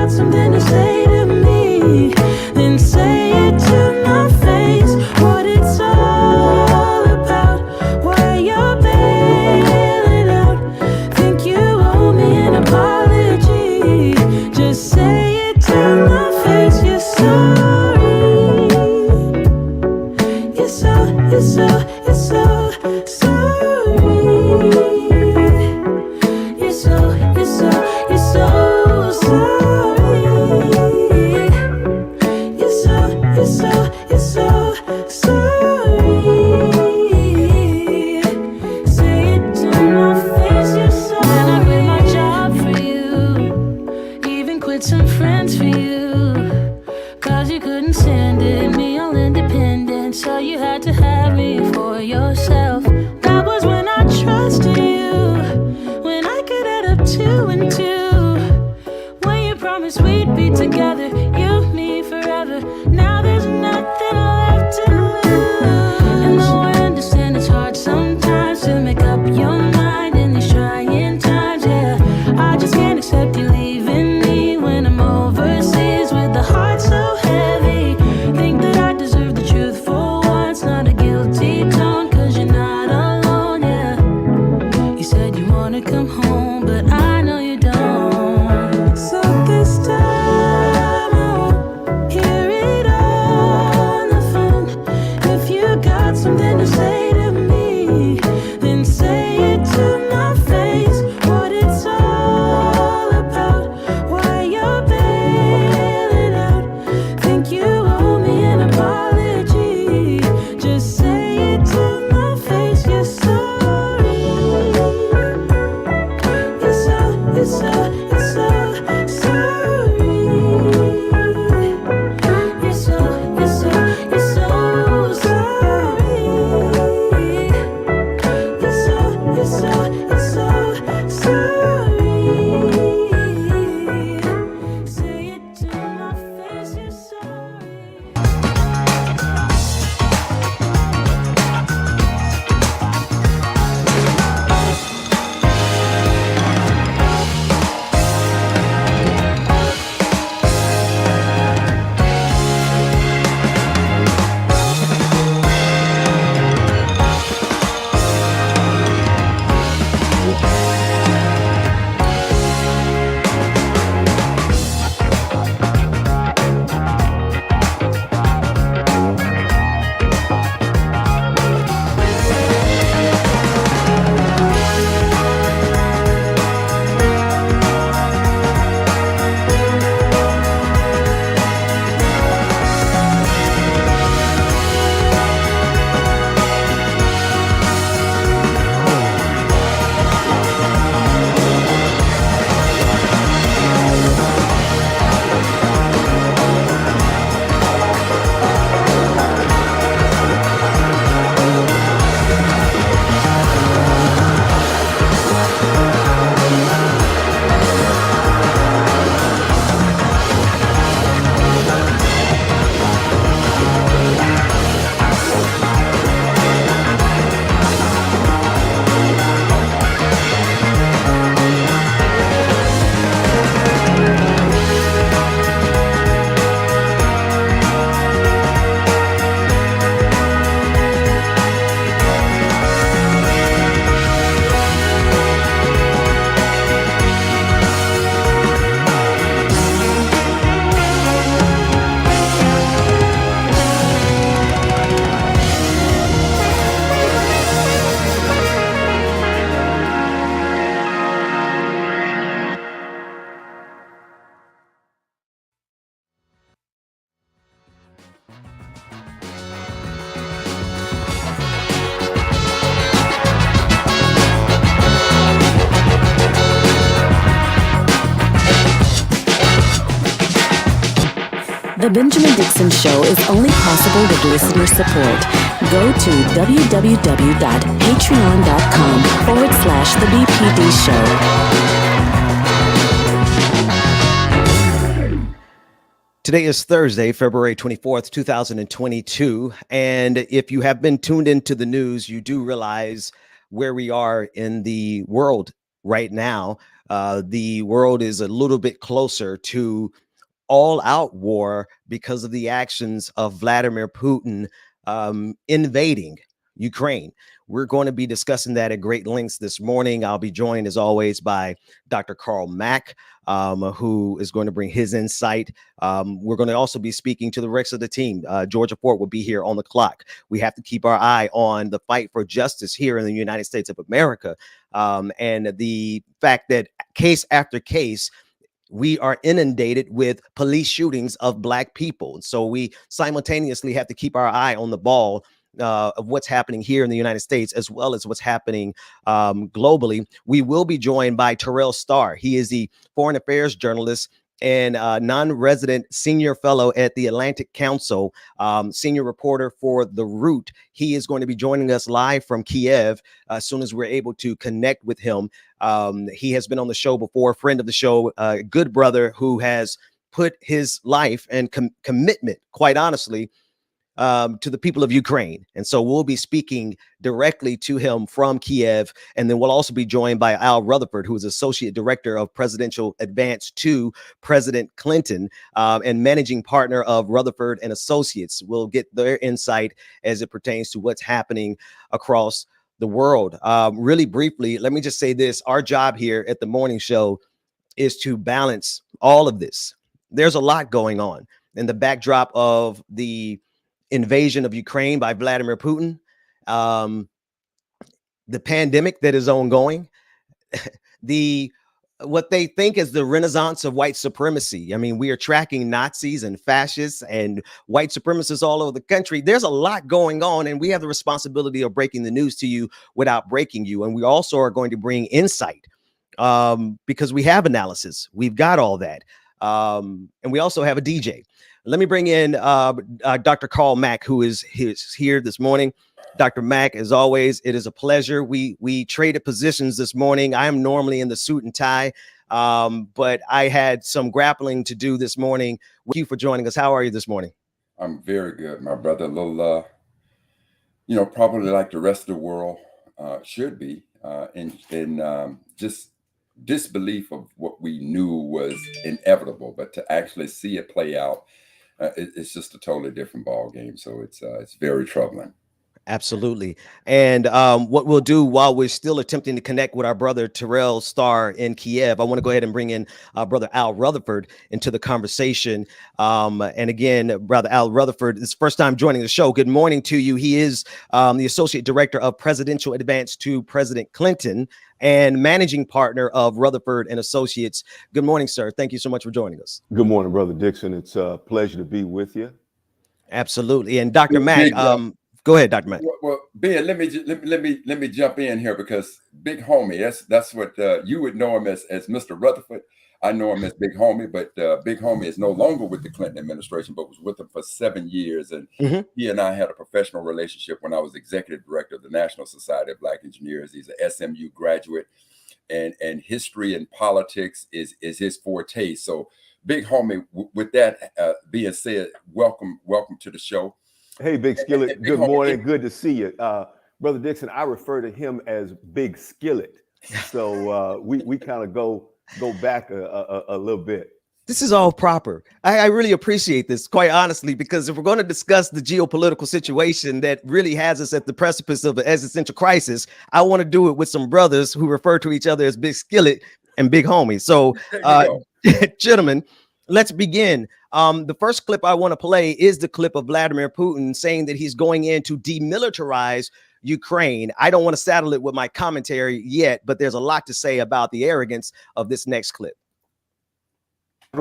got something to say to me, then say it to my face. What it's all about, why you're bailing out. Think you owe me an apology, just say it to my face. You're sorry. You're so sorry. You're so sorry. You're so sorry. Say it to my face. You're sorry. And I quit my job for you, even quit some friends for you, 'cause you couldn't stand it, me all independent, so you had to have me for yourself. That was when I trusted you, when I could add up 2 and 2, when you promised we'd be together, you, me, forever. Now there's nothing left to lose. And though I understand it's hard sometimes to make up your mind in these trying times, yeah, I just can't accept you leaving me when I'm overseas with the heart so heavy. Think that I deserve the truth for once, not a guilty tone, 'cause you're not alone, yeah. You said you wanna come home, but I know you don't. So this time I won't hear it on the phone. If you got something to say to me, then say it to my face. What it's all about, why you're bailing out. Think you owe me an apology, just say it to my face. You're sorry. You're so sorry. You're so sorry. You're so sorry. Say it to my face. You're sorry. The Benjamin Dixon Show is only possible with listener support. Go to www.patreon.com/The BPD Show. Today is Thursday, February 24th, 2022. And if you have been tuned into the news, you do realize where we are in the world right now. the world is a little bit closer to all-out war because of the actions of Vladimir Putin invading Ukraine. We're going to be discussing that at great lengths this morning. I'll be joined, as always, by Dr. Carl Mack, who is going to bring his insight. We're going to also be speaking to the rest of the team. Georgia Ford will be here on the clock. We have to keep our eye on the fight for justice here in the United States of America, and the fact that case after case, we are inundated with police shootings of Black people. And so we simultaneously have to keep our eye on the ball of what's happening here in the United States, as well as what's happening globally. We will be joined by Terrell Starr. He is the foreign affairs journalist and non-resident senior fellow at the Atlantic Council, senior reporter for The Root. He is going to be joining us live from Kiev as soon as we're able to connect with him. He has been on the show before, friend of the show, a good brother who has put his life and commitment, quite honestly, to the people of Ukraine. And so we'll be speaking directly to him from Kiev. And then we'll also be joined by Al Rutherford, who is Associate Director of Presidential Advance to President Clinton and managing partner of Rutherford and Associates. We'll get their insight as it pertains to what's happening across the world. Really briefly, let me just say this. Our job here at the morning show is to balance all of this. There's a lot going on in the backdrop of the invasion of Ukraine by Vladimir Putin, the pandemic that is ongoing, what they think is the renaissance of white supremacy. I mean, we are tracking Nazis and fascists and white supremacists all over the country. There's a lot going on, and we have the responsibility of breaking the news to you without breaking you. And we also are going to bring insight because we have analysis. We've got all that. And we also have a DJ. Let me bring in Dr. Carl Mack, who is here this morning. Dr. Mack, as always, it is a pleasure. We traded positions this morning. I am normally in the suit and tie, but I had some grappling to do this morning. Thank you for joining us. How are you this morning? I'm very good, my brother. A little, probably like the rest of the world should be in just disbelief of what we knew was inevitable, but to actually see it play out, it's just a totally different ball game. So it's very troubling. Absolutely. And what we'll do while we're still attempting to connect with our brother Terrell Starr in Kiev, I want to go ahead and bring in brother Al Rutherford into the conversation. And again, brother Al Rutherford, this is first time joining the show. Good morning to you. He is the Associate Director of Presidential Advance to President Clinton and managing partner of Rutherford and Associates. Good morning, sir. Thank you so much for joining us. Good morning, Brother Dixon. It's a pleasure to be with you. Absolutely. And Dr. Mack, go ahead, Dr. Mack. Well, Ben, let me jump in here because Big Homie, that's what you would know him as Mr. Rutherford. I know him as Big Homie, but Big Homie is no longer with the Clinton administration, but was with them for 7 years. And he and I had a professional relationship when I was executive director of the National Society of Black Engineers. He's an SMU graduate, and history and politics is his forte. So, Big Homie, with that being said, welcome to the show. Hey, Big Skillet. Good morning. Good to see you. Brother Dixon, I refer to him as Big Skillet. So we kind of go back a little bit. This is all proper. I really appreciate this, quite honestly, because if we're going to discuss the geopolitical situation that really has us at the precipice of an existential crisis, I want to do it with some brothers who refer to each other as Big Skillet and Big Homie. So, gentlemen, let's begin. The first clip I want to play is the clip of Vladimir Putin saying that he's going in to demilitarize Ukraine. I don't want to saddle it with my commentary yet, but there's a lot to say about the arrogance of this next clip. The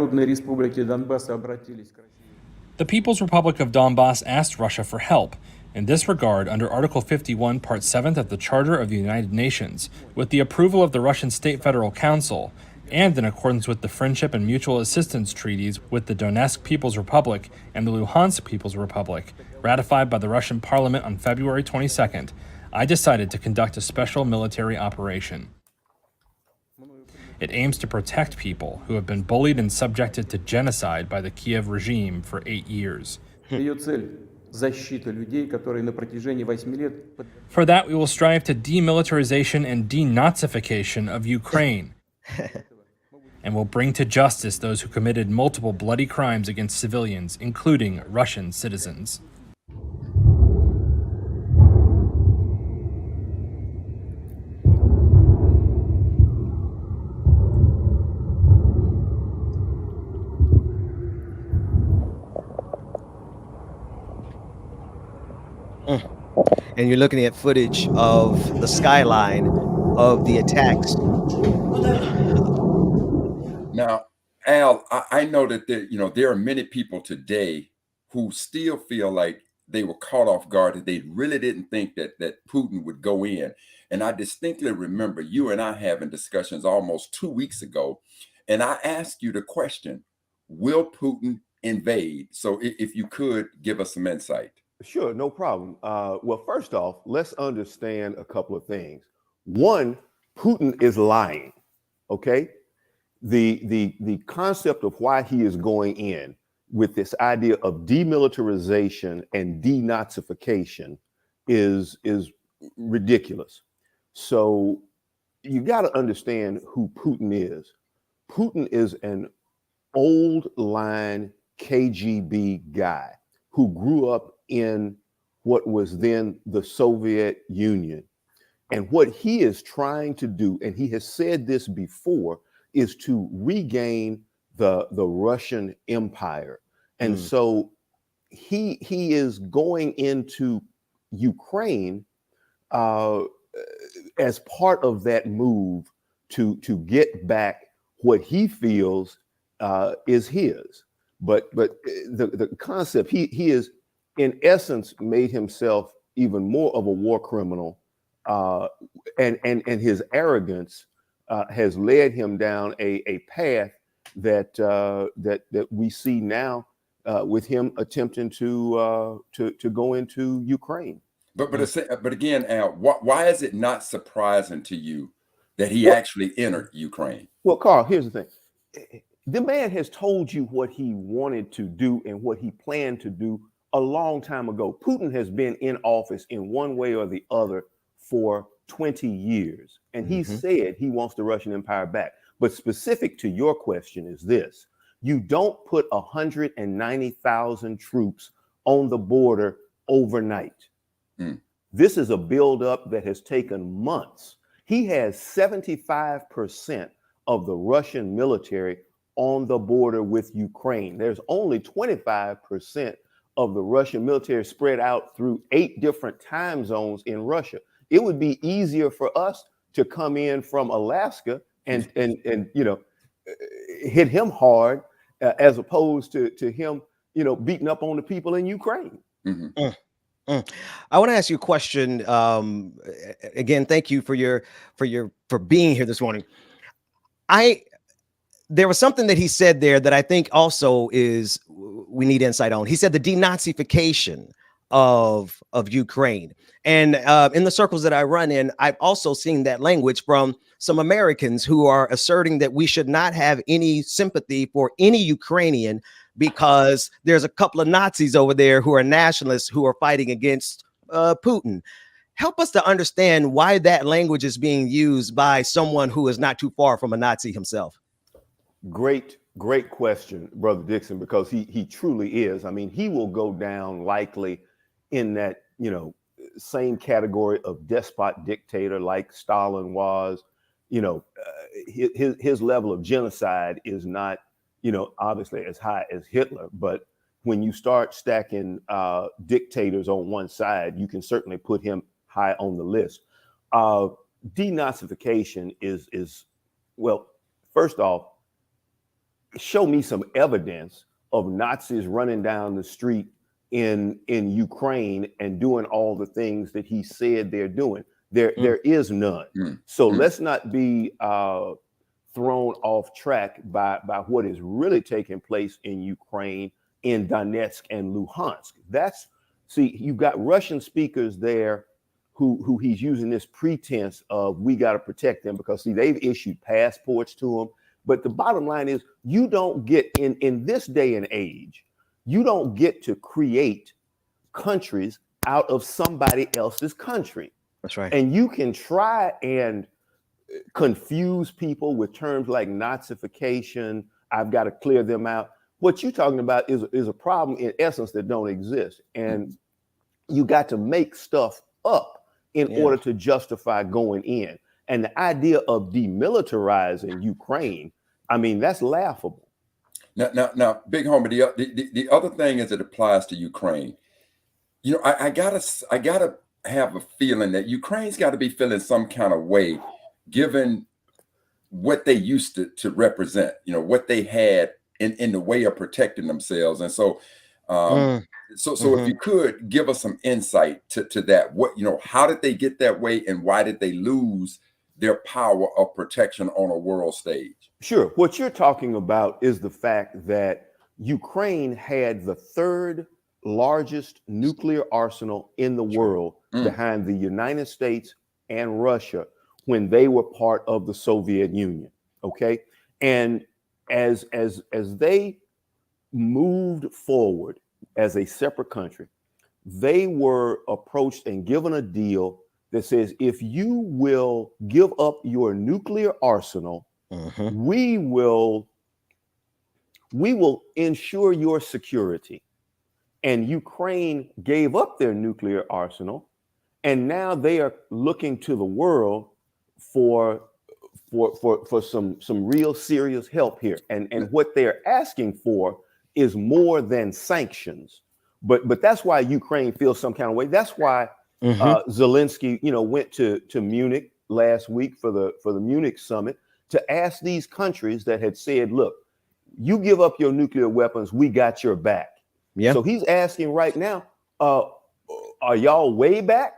People's Republic of Donbass asked Russia for help, in this regard under Article 51, Part 7th of the Charter of the United Nations, with the approval of the Russian State Federal Council, and in accordance with the Friendship and Mutual Assistance Treaties with the Donetsk People's Republic and the Luhansk People's Republic, ratified by the Russian Parliament on February 22nd, I decided to conduct a special military operation. It aims to protect people who have been bullied and subjected to genocide by the Kiev regime for 8 years. For that, we will strive to demilitarization and denazification of Ukraine. and will bring to justice those who committed multiple bloody crimes against civilians, including Russian citizens. And you're looking at footage of the skyline of the attacks. Now, Al, I know that there are many people today who still feel like they were caught off guard, that they really didn't think that Putin would go in. And I distinctly remember you and I having discussions almost 2 weeks ago, and I asked you the question, will Putin invade? So if you could give us some insight. Sure, no problem. Well, first off, let's understand a couple of things. One, Putin is lying, okay? The concept of why he is going in with this idea of demilitarization and denazification is ridiculous. So you got to understand who Putin is. Putin is an old line KGB guy who grew up in what was then the Soviet Union. And what he is trying to do, and he has said this before, is to regain the Russian Empire. And so he is going into Ukraine as part of that move to get back what he feels is his. But the concept, he is in essence made himself even more of a war criminal, and his arrogance has led him down a path that we see now with him attempting to go into Ukraine. But again, Al, why is it not surprising to you that he actually entered Ukraine? Well, Carl, here's the thing. The man has told you what he wanted to do and what he planned to do a long time ago. Putin has been in office in one way or the other for 20 years. And he said he wants the Russian Empire back. But specific to your question is this: you don't put 190,000 troops on the border overnight. This is a buildup that has taken months. He has 75% of the Russian military on the border with Ukraine. There's only 25% of the Russian military spread out through 8 different time zones in Russia. It would be easier for us to come in from Alaska and hit him hard as opposed to him, beating up on the people in Ukraine. I want to ask you a question. Again, thank you for being here this morning. There was something that he said there that I think also we need insight on. He said the denazification of Ukraine. And in the circles that I run in, I've also seen that language from some Americans who are asserting that we should not have any sympathy for any Ukrainian because there's a couple of Nazis over there who are nationalists who are fighting against Putin. Help us to understand why that language is being used by someone who is not too far from a Nazi himself. Great question, Brother Dixon, because he truly is. I mean, he will go down likely in that, same category of despot dictator like Stalin was. His level of genocide is not, obviously as high as Hitler. But when you start stacking dictators on one side, you can certainly put him high on the list. Denazification is, well, first off, show me some evidence of Nazis running down the street in Ukraine and doing all the things that he said they're doing. There is none. So let's not be thrown off track by what is really taking place in Ukraine, in Donetsk and Luhansk. You've got Russian speakers there who he's using this pretense of we got to protect them because they've issued passports to them. But the bottom line is you don't get in this day and age, you don't get to create countries out of somebody else's country. That's right. And you can try and confuse people with terms like Nazification. I've got to clear them out. What you're talking about is a problem in essence that don't exist. And you got to make stuff up in order to justify going in. And the idea of demilitarizing Ukraine, I mean, that's laughable. Now, Big Homie, the other thing as it applies to Ukraine, you know, I gotta have a feeling that Ukraine's got to be feeling some kind of way, given what they used to represent, you know, what they had in the way of protecting themselves. And so, if you could give us some insight to that, what, you know, how did they get that way and why did they lose their power of protection on a world stage? Sure. What you're talking about is the fact that Ukraine had the third largest nuclear arsenal in the world behind the United States and Russia when they were part of the Soviet Union. Okay. And as they moved forward as a separate country, they were approached and given a deal that says, if you will give up your nuclear arsenal, we will ensure your security. And Ukraine gave up their nuclear arsenal, and now they are looking to the world for some real serious help here. And what they're asking for is more than sanctions. But that's why Ukraine feels some kind of way. That's why Zelensky, you know, went to Munich last week for the Munich summit to ask these countries that had said, look, you give up your nuclear weapons, we got your back. Yeah. So he's asking right now, are y'all way back?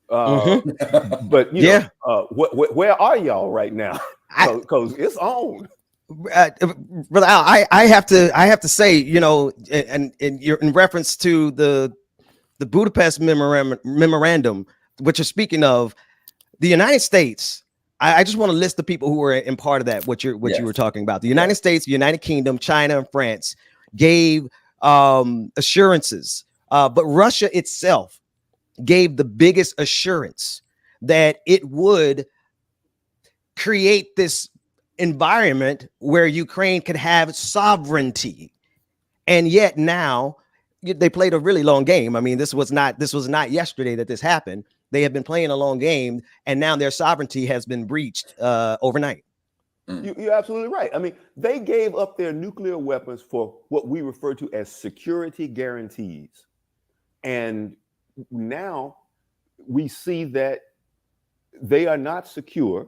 But you know, where are y'all right now? Because it's on. Brother Al, I have to say, you know, and you're in reference to the Budapest memorandum, which you're speaking of, the United States. I just want to list the people who were in part of that. What you were talking about. The United States, the United Kingdom, China, and France gave assurances, but Russia itself gave the biggest assurance that it would create this environment where Ukraine could have sovereignty. And yet now they played a really long game. I mean, this was not yesterday that this happened. They have been playing a long game, and now their sovereignty has been breached overnight. You're absolutely right. I mean, they gave up their nuclear weapons for what we refer to as security guarantees. And now we see that they are not secure.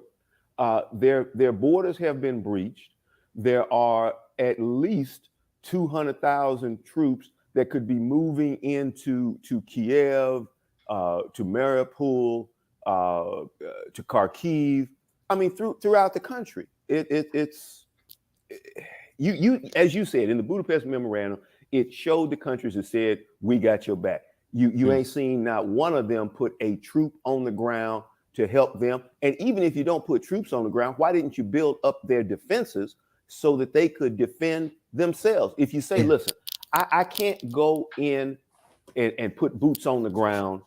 Their borders have been breached. There are at least 200,000 troops that could be moving into Kiev, to Mariupol, to Kharkiv. I mean, throughout the country. It's as you said in the Budapest memorandum, it showed the countries that said, we got your back. You ain't seen not one of them put a troop on the ground to help them. And even if you don't put troops on the ground, why didn't you build up their defenses so that they could defend themselves? If you say, listen, I can't go in and put boots on the ground,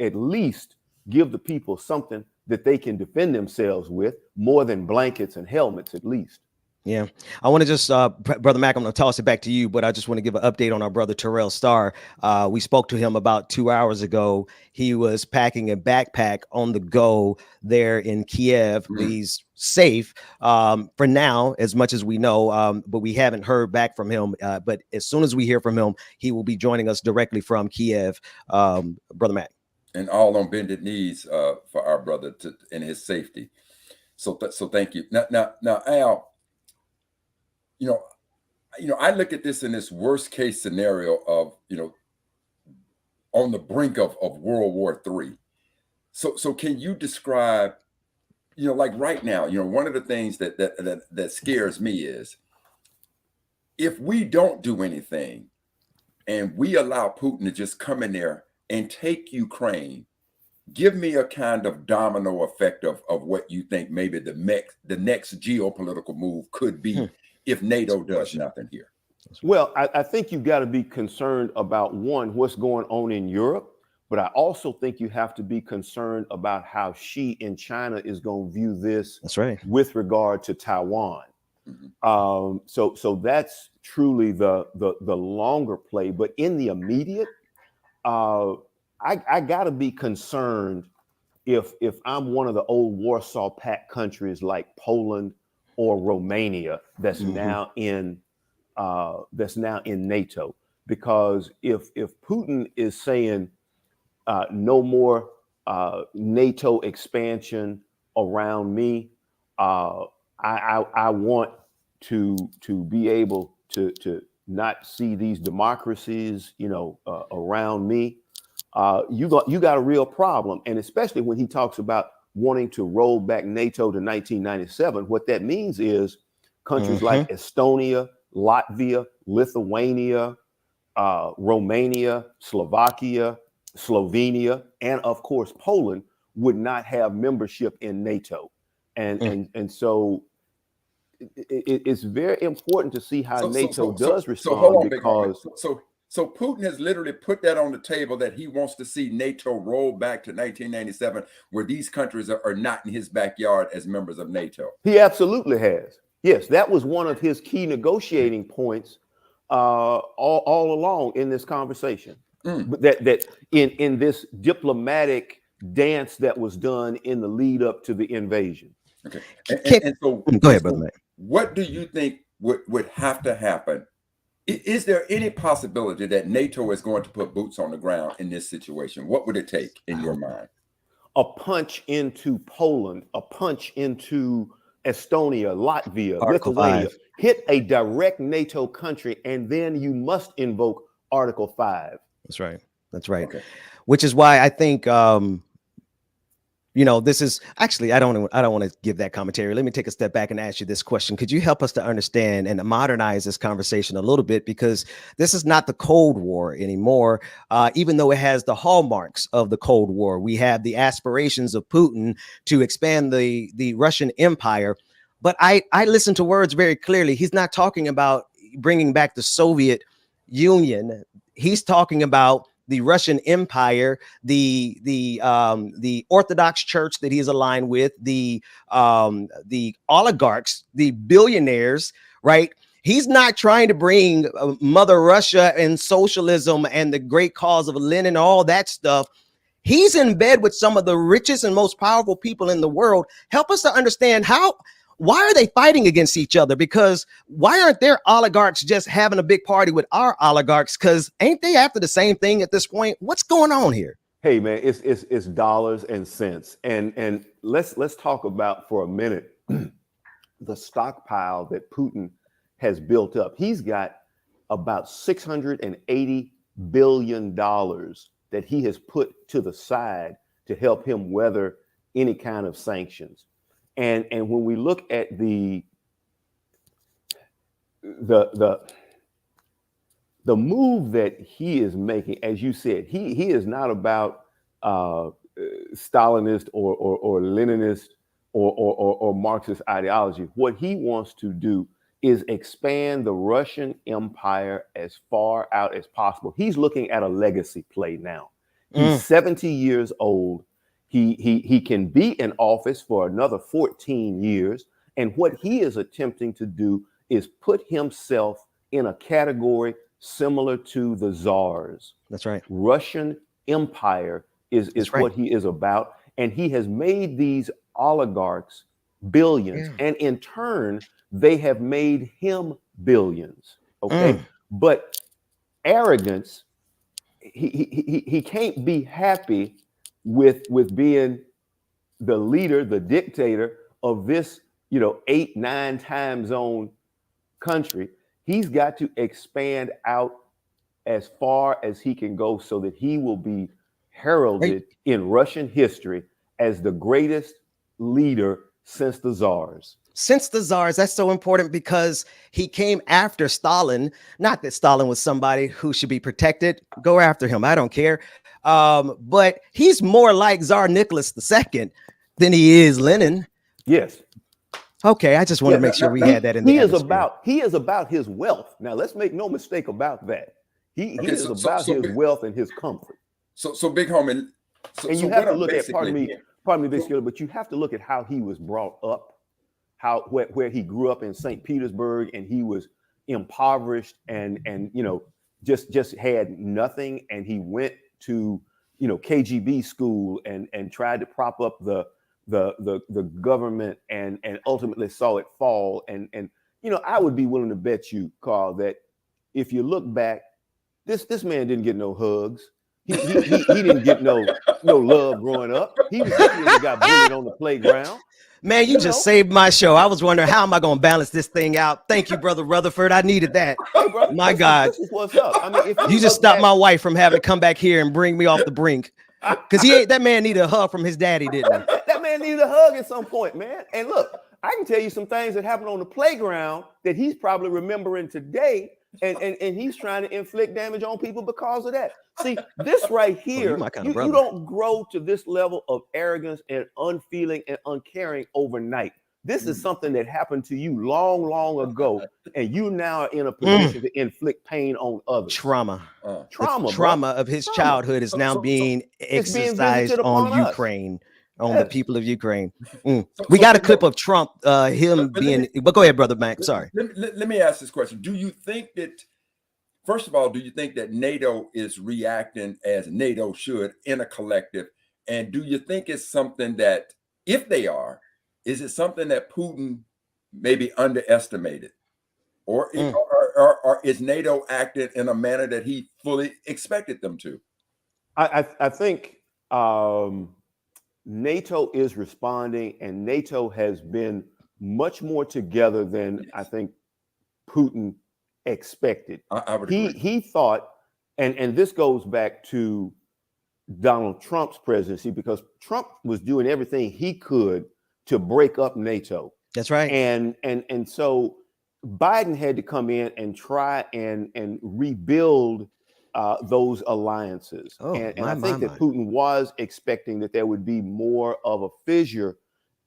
at least give the people something that they can defend themselves with, more than blankets and helmets, at least. Yeah, I want to just, Brother Mac, I'm going to toss it back to you, but I just want to give an update on our brother Terrell Starr. We spoke to him about 2 hours ago. He was packing a backpack on the go there in Kiev. He's safe for now, as much as we know, but we haven't heard back from him. But as soon as we hear from him, he will be joining us directly from Kiev. Brother Mac. And all on bended knees for our brother in his safety. So thank you. Now, Al, you know, I look at this in this worst case scenario of, you know, on the brink of World War III. So can you describe, you know, like right now, you know, one of the things that scares me is if we don't do anything and we allow Putin to just come in there and take Ukraine, give me a kind of domino effect of what you think maybe the next geopolitical move could be if NATO does nothing here. Well, I think you've got to be concerned about, one, what's going on in Europe, but I also think you have to be concerned about how Xi in China is going to view this. That's right. With regard to Taiwan. Mhm. So that's truly the longer play. But in the immediate, I got to be concerned if I'm one of the old Warsaw Pact countries like Poland or Romania that's now in NATO, because if Putin is saying no more NATO expansion around me, I want to be able to not see these democracies, around me. You got a real problem, and especially when he talks about wanting to roll back NATO to 1997. What that means is countries like Estonia, Latvia, Lithuania, Romania, Slovakia, Slovenia, and of course Poland would not have membership in NATO, and so it's very important to see how NATO does respond. Hold on, because so Putin has literally put that on the table that he wants to see NATO roll back to 1997, where these countries are not in his backyard as members of NATO. He absolutely has. Yes, that was one of his key negotiating points all along in this conversation. That in this diplomatic dance that was done in the lead up to the invasion. Okay, and so go ahead, brother. What do you think would have to happen? Is there any possibility that NATO is going to put boots on the ground in this situation? What would it take in your mind? A punch into Poland, a punch into Estonia, Latvia, Article Lithuania, 5. Hit a direct NATO country, and then you must invoke Article 5. That's right. That's right. Okay. Which is why I think, this is actually, I don't want to give that commentary. Let me take a step back and ask you this question. Could you help us to understand and modernize this conversation a little bit? Because this is not the Cold War anymore, even though it has the hallmarks of the Cold War. We have the aspirations of Putin to expand the Russian empire. But I listen to words very clearly. He's not talking about bringing back the Soviet Union. He's talking about the Russian Empire, the Orthodox Church that he's aligned with, the oligarchs, the billionaires, right? He's not trying to bring Mother Russia and socialism and the great cause of Lenin, all that stuff. He's in bed with some of the richest and most powerful people in the world. Help us to understand why are they fighting against each other? Because why aren't their oligarchs just having a big party with our oligarchs? Because ain't they after the same thing at this point? What's going on here? Hey man, it's dollars and cents, and let's talk about for a minute the stockpile that Putin has built up. He's got about $680 billion that he has put to the side to help him weather any kind of sanctions. And when we look at the move that he is making, as you said, he is not about Stalinist or Leninist or Marxist ideology. What he wants to do is expand the Russian empire as far out as possible. He's looking at a legacy play now. He's 70 years old. He can be in office for another 14 years. And what he is attempting to do is put himself in a category similar to the czars. That's right. Russian empire is right. what he is about. And he has made these oligarchs billions. Yeah. And in turn, they have made him billions. Okay. But arrogance, he can't be happy with being the leader, the dictator of this, 8-9 time zone country. He's got to expand out as far as he can go so that he will be heralded in Russian history as the greatest leader since the czars. Since the czars, that's so important because he came after Stalin. Not that Stalin was somebody who should be protected. Go after him. I don't care. But he's more like Tsar Nicholas II than he is Lenin. Yes. Okay, I just want to make sure we had that in the atmosphere. He is about his wealth. Now, let's make no mistake about that. He is about his wealth and his comfort. So big homie. So, And so you have what to I'm look at, basically pardon me, Big Skiller, but you have to look at how he was brought up, where he grew up in St. Petersburg, and he was impoverished and just had nothing, and he went to KGB school and tried to prop up the government and ultimately saw it fall. And I would be willing to bet you, Carl, that if you look back, this man didn't get no hugs. He didn't get no love growing up. He got bullied on the playground. Man, you just saved my show. I was wondering, how am I going to balance this thing out? Thank you, Brother Rutherford. I needed that. Hey, brother, My God. This is what's up. I mean, if You just stopped my wife from having to come back here and bring me off the brink. Because that man needed a hug from his daddy, didn't he? That man needed a hug at some point, man. And look, I can tell you some things that happened on the playground that he's probably remembering today, and he's trying to inflict damage on people because of that. See, this right here, you don't grow to this level of arrogance and unfeeling and uncaring overnight. This is something that happened to you long, long ago, and you now are in a position to inflict pain on others. Trauma Trauma of his childhood is now being exercised on Ukraine, on the people of Ukraine. We got a clip of Trump, him being. But go ahead, Brother Mac. Sorry. Let me ask this question. Do you think that, first of all, do you think that NATO is reacting as NATO should in a collective? And do you think it's something that, if they are, is it something that Putin maybe underestimated? Or is NATO acting in a manner that he fully expected them to? I think NATO is responding, and NATO has been much more together than I think Putin expected. I would agree. He thought, and this goes back to Donald Trump's presidency, because Trump was doing everything he could to break up NATO. That's right. And so Biden had to come in and try and rebuild those alliances. And I think that Putin was expecting that there would be more of a fissure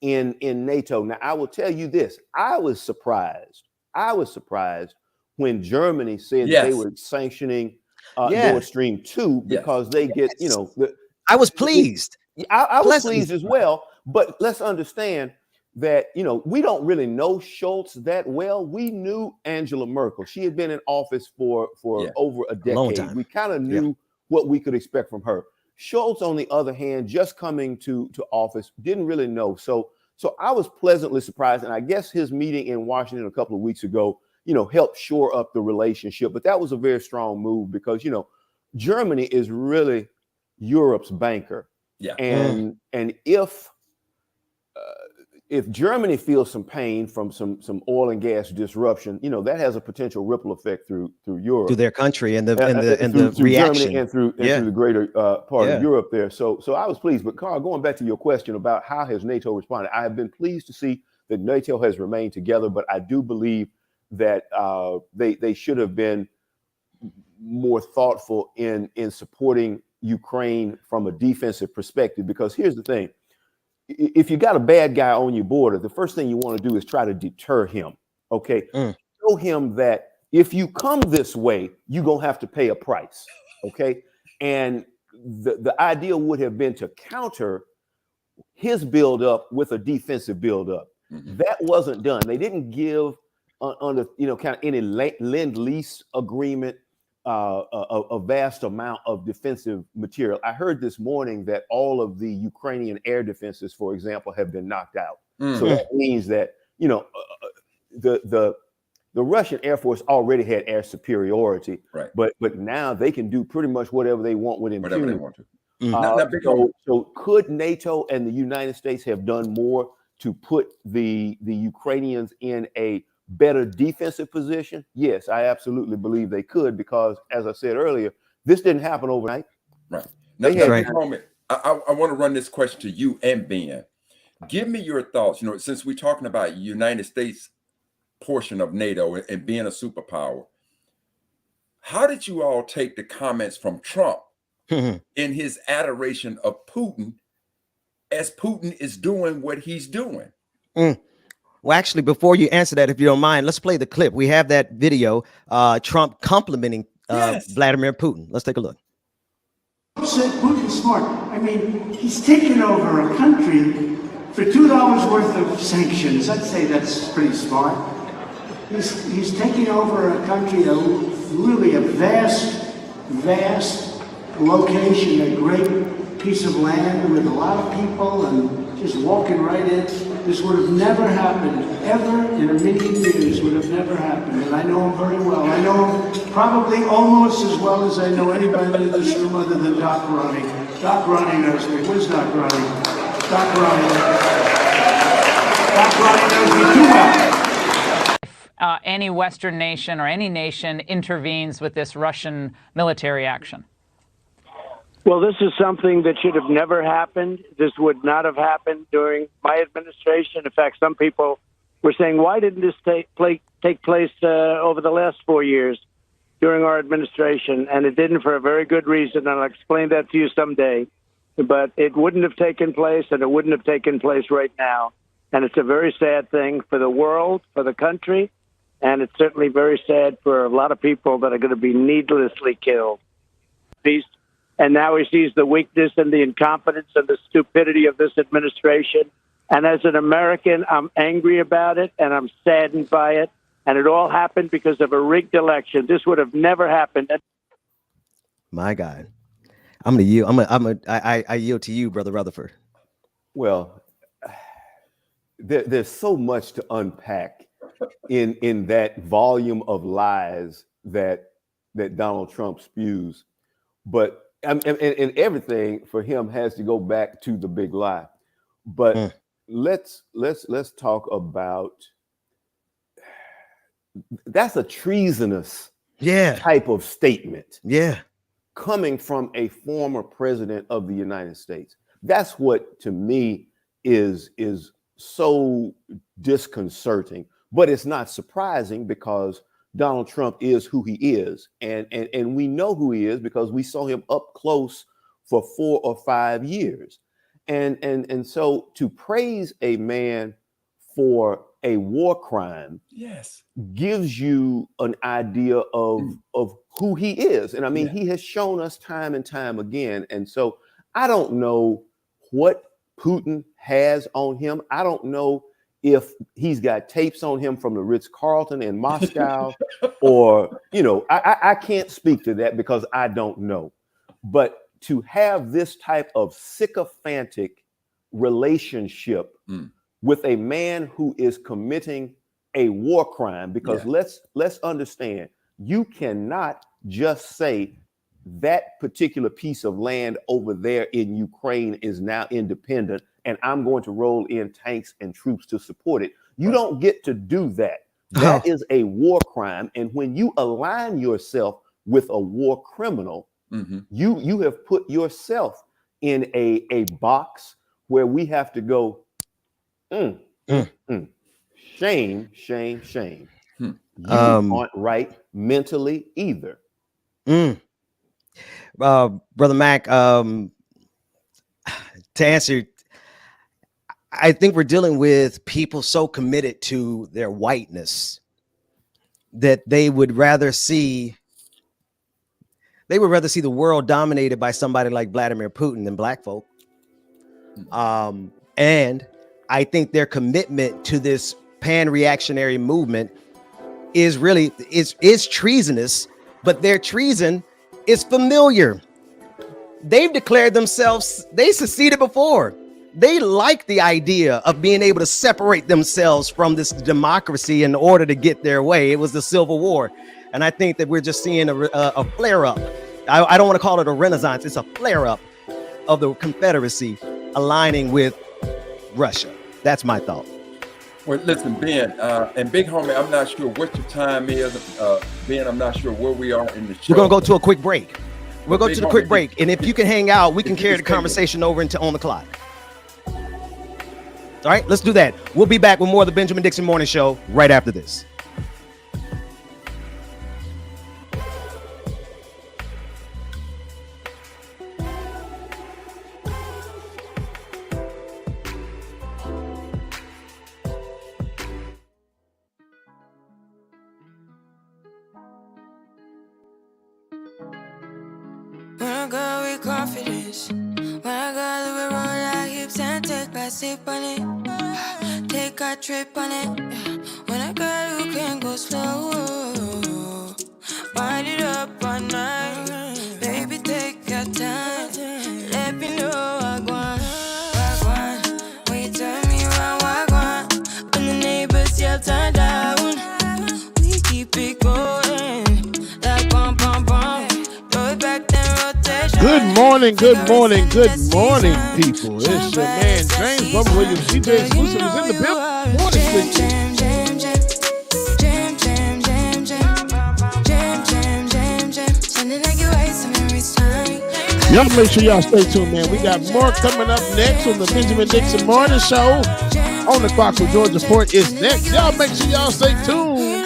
in NATO. Now, I will tell you this. I was surprised when Germany said that they were sanctioning Nord Stream 2 because they get, I was pleased. I was pleased as well. But let's understand that, we don't really know Scholz that well. We knew Angela Merkel. She had been in office for over a decade. We kind of knew what we could expect from her. Scholz, on the other hand, just coming to office, didn't really know. So I was pleasantly surprised. And I guess his meeting in Washington a couple of weeks ago, helped shore up the relationship. But that was a very strong move because, Germany is really Europe's banker. Yeah. And if Germany feels some pain from some oil and gas disruption, that has a potential ripple effect through Europe, through their country, and the reaction, Germany and through the greater part of Europe there. So I was pleased. But Carl, going back to your question about how has NATO responded, I have been pleased to see that NATO has remained together. But I do believe that they should have been more thoughtful in supporting Ukraine from a defensive perspective. Because here's the thing. If you got a bad guy on your border, the first thing you want to do is try to deter him. Okay. Show him that if you come this way, you're going to have to pay a price. Okay. And the idea would have been to counter his buildup with a defensive buildup. That wasn't done. They didn't give under, kind of any lend-lease agreement a vast amount of defensive material. I heard this morning that all of the Ukrainian air defenses, for example, have been knocked out. So that means that, the Russian Air Force already had air superiority, right? But now they can do pretty much whatever they want with impunity. Whatever they want to. So could NATO and the United States have done more to put the Ukrainians in a better defensive position? Yes, I absolutely believe they could, because as I said earlier, this didn't happen overnight. Right. Now, I want to run this question to you and Ben. Give me your thoughts. Since we're talking about United States portion of NATO and being a superpower, how did you all take the comments from Trump in his adoration of Putin as Putin is doing what he's doing? Well, actually, before you answer that, if you don't mind, let's play the clip. We have that video, Trump complimenting Vladimir Putin. Let's take a look. said Putin's smart. I mean, he's taken over a country for $2 worth of sanctions. I'd say that's pretty smart. He's taking over a country, really a vast location, a great piece of land with a lot of people, and just walking right in. This would have never happened, ever in a million years would have never happened. And I know him very well. I know him probably almost as well as I know anybody in this room other than Doc Ronnie. Doc Ronnie knows me. Where's Doc Ronnie? Doc Ronnie. Doc Ronnie knows me too well. Any Western nation or any nation intervenes with this Russian military action? Well, this is something that should have never happened. This would not have happened during my administration. In fact, some people were saying, why didn't this take place over the last 4 years during our administration? And it didn't for a very good reason, and I'll explain that to you someday. But it wouldn't have taken place, and it wouldn't have taken place right now. And it's a very sad thing for the world, for the country, and it's certainly very sad for a lot of people that are going to be needlessly killed. And now he sees the weakness and the incompetence and the stupidity of this administration. And as an American, I'm angry about it, and I'm saddened by it. And it all happened because of a rigged election. This would have never happened. My God. I'm going to yield. I yield to you, Brother Rutherford. Well, there's so much to unpack in that volume of lies that Donald Trump spews. But and everything for him has to go back to the big lie. But let's talk about that's a treasonous type of statement. Yeah. Coming from a former president of the United States. That's what to me is so disconcerting. But it's not surprising because Donald Trump is who he is. And we know who he is because we saw him up close for 4 or 5 years. And so to praise a man for a war crime gives you an idea of who he is. And I mean, he has shown us time and time again. And so I don't know what Putin has on him. I don't know if he's got tapes on him from the Ritz-Carlton in Moscow, or, I can't speak to that because I don't know. But to have this type of sycophantic relationship with a man who is committing a war crime, because let's understand, you cannot just say that particular piece of land over there in Ukraine is now independent and I'm going to roll in tanks and troops to support it. You don't get to do that. That is a war crime. And when you align yourself with a war criminal, you have put yourself in a box where we have to go, shame, shame, shame. You aren't right mentally either. Brother Mac, to answer, I think we're dealing with people so committed to their whiteness that they would rather see the world dominated by somebody like Vladimir Putin than black folk. And I think their commitment to this pan-reactionary movement is really is treasonous, but their treason is familiar. They've declared themselves, they seceded before. They like the idea of being able to separate themselves from this democracy in order to get their way. It was the Civil War. And I think that we're just seeing a flare up. I don't want to call it a renaissance. It's a flare up of the Confederacy aligning with Russia. That's my thought. Well, listen, Ben, and Big Homie, I'm not sure what your time is. Ben, I'm not sure where we are in the show. We're going to go to a quick break. We'll go to the quick break. And if you can hang out, we can carry the conversation over into On the Clock. All right, let's do that. We'll be back with more of the Benjamin Dixon Morning Show right after this. When I got with confidence. When I got to roll our hips and take back sip on it. Take a trip on it. When I got you can go slow. Wind it up all night. Baby, take your time. Let me know I want. When you turn me around, I want. When the neighbors yell turn down, we keep it going. Like bum bum bum. Throw it back then rotation. Good morning, good morning, good morning, people. It's your man James Bubba Williams, DJ Exclusive is in the building. Morning, people. Y'all make sure y'all stay tuned, man. We got more coming up next on the Benjamin Dixon Morning Show. On the clock with Georgia Port is next. Y'all make sure y'all stay tuned.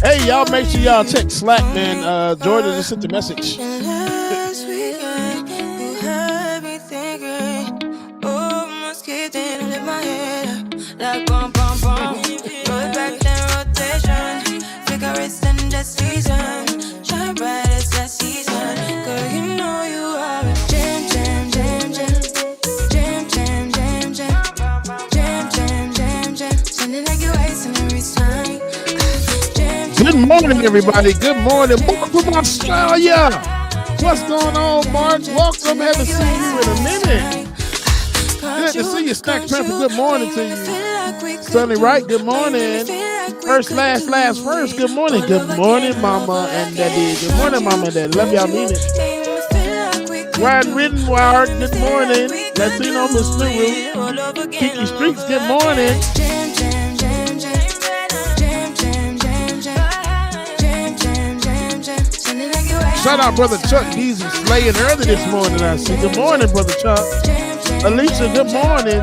Hey, y'all make sure y'all check Slack, man. Georgia just sent the message. Like bum bum bum, go back then rotation. Figure it's in the season. Shine bright as that season. Girl, you know you are a jam jam jam jam. Jam jam jam jam. Jam jam jam jam. Sounding like you're wasting every time. Good morning, everybody. Good morning. Mark from Australia. What's going on, Mark? Welcome. Haven't seen you in a minute. Good to see you, Snack Panther. Good morning to you. Sunny Wright, good morning. First, last, first. Good morning. Good morning, Mama and Daddy. Good morning, Mama and Daddy. Love y'all, mean it. Ryan Rittenward, good morning. Latino Miss Nuru. Kiki Streets, good morning. Shout out, Brother Chuck. He's slaying early this morning, I see. Good morning, Brother Chuck. Alicia, good morning.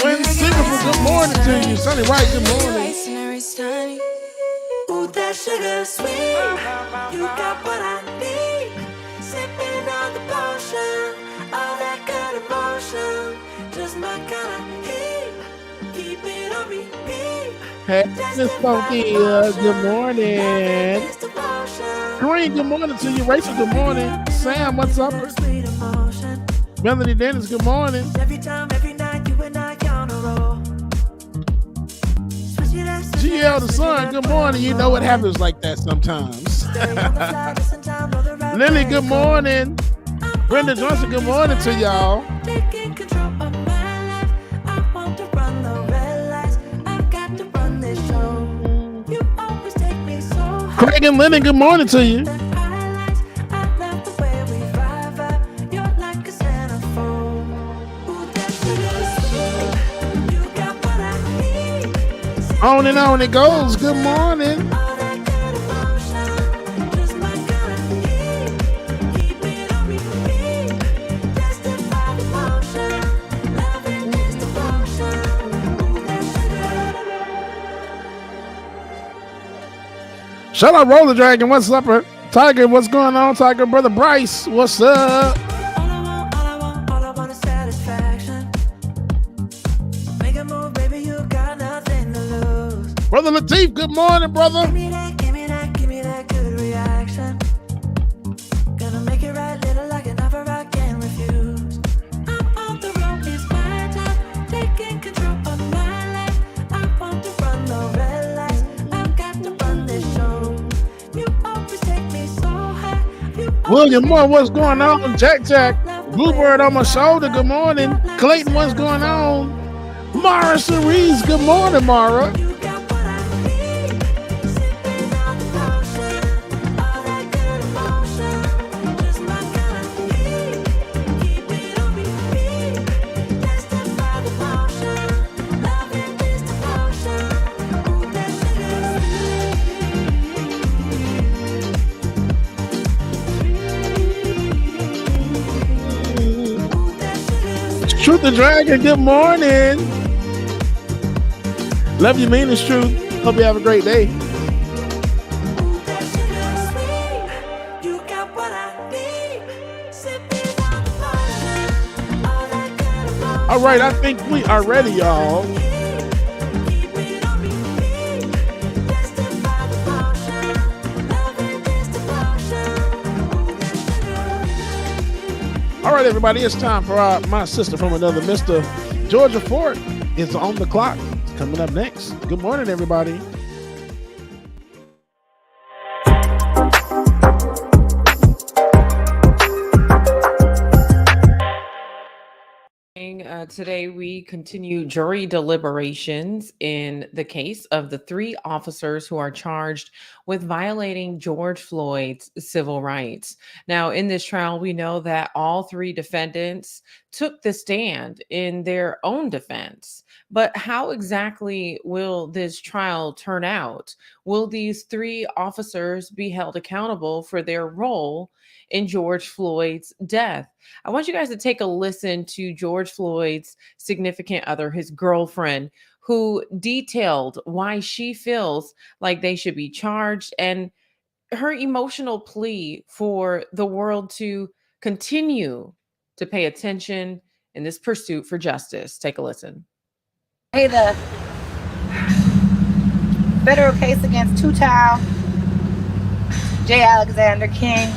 Twin Singapore, good morning to you. Sonny Wright, good morning. Ooh, that sugar sweet. You got what I need. Sipping on the potion. All that good emotion. Just my kind of heat. Keep it on repeat. Hey, Miss Funky, good morning. Green, good morning to you. Rachel, good morning. Sam, what's up? Melanie Dennis, good morning. Every time, every night, you and I on a roll. GL the Sun, good morning. You know it happens like that sometimes. Lily, good morning. Brenda Johnson, good morning to y'all. Taking control of my life. I want to run the red lights. I've got to run this show. You always take me so high. Craig and Lennon, good morning to you. On and on it goes. Good morning. Shout out Roller Dragon. What's up, Tiger? What's going on, Tiger? Brother Bryce, what's up? Brother Lateef, good morning, brother. Give me that good reaction. Gonna make it right, little like an offer I can't refuse. I'm on the road, it's my time. Taking control of my life. I want to run the red lights. I've got to run this show. You always take me so high. William Moore, what's going on? Jack, Bluebird on my shoulder, good morning. Clayton, what's going on? Mara Cerise, good morning, Mara. Truth the Dragon, good morning. Love you, mean it's true. Hope you have a great day. You got what I need. All right, I think we are ready, y'all. All right, everybody, it's time for my sister from another Mr. Georgia Ford is on the clock. It's coming up next. Good morning, everybody. Today, we continue jury deliberations in the case of the 3 officers who are charged with violating George Floyd's civil rights. Now, in this trial, we know that all 3 defendants took the stand in their own defense. But how exactly will this trial turn out? Will these 3 officers be held accountable for their role in George Floyd's death? I want you guys to take a listen to George Floyd's significant other, his girlfriend, who detailed why she feels like they should be charged and her emotional plea for the world to continue to pay attention in this pursuit for justice. Take a listen. Hey, the federal case against Tutal, J. Alexander King,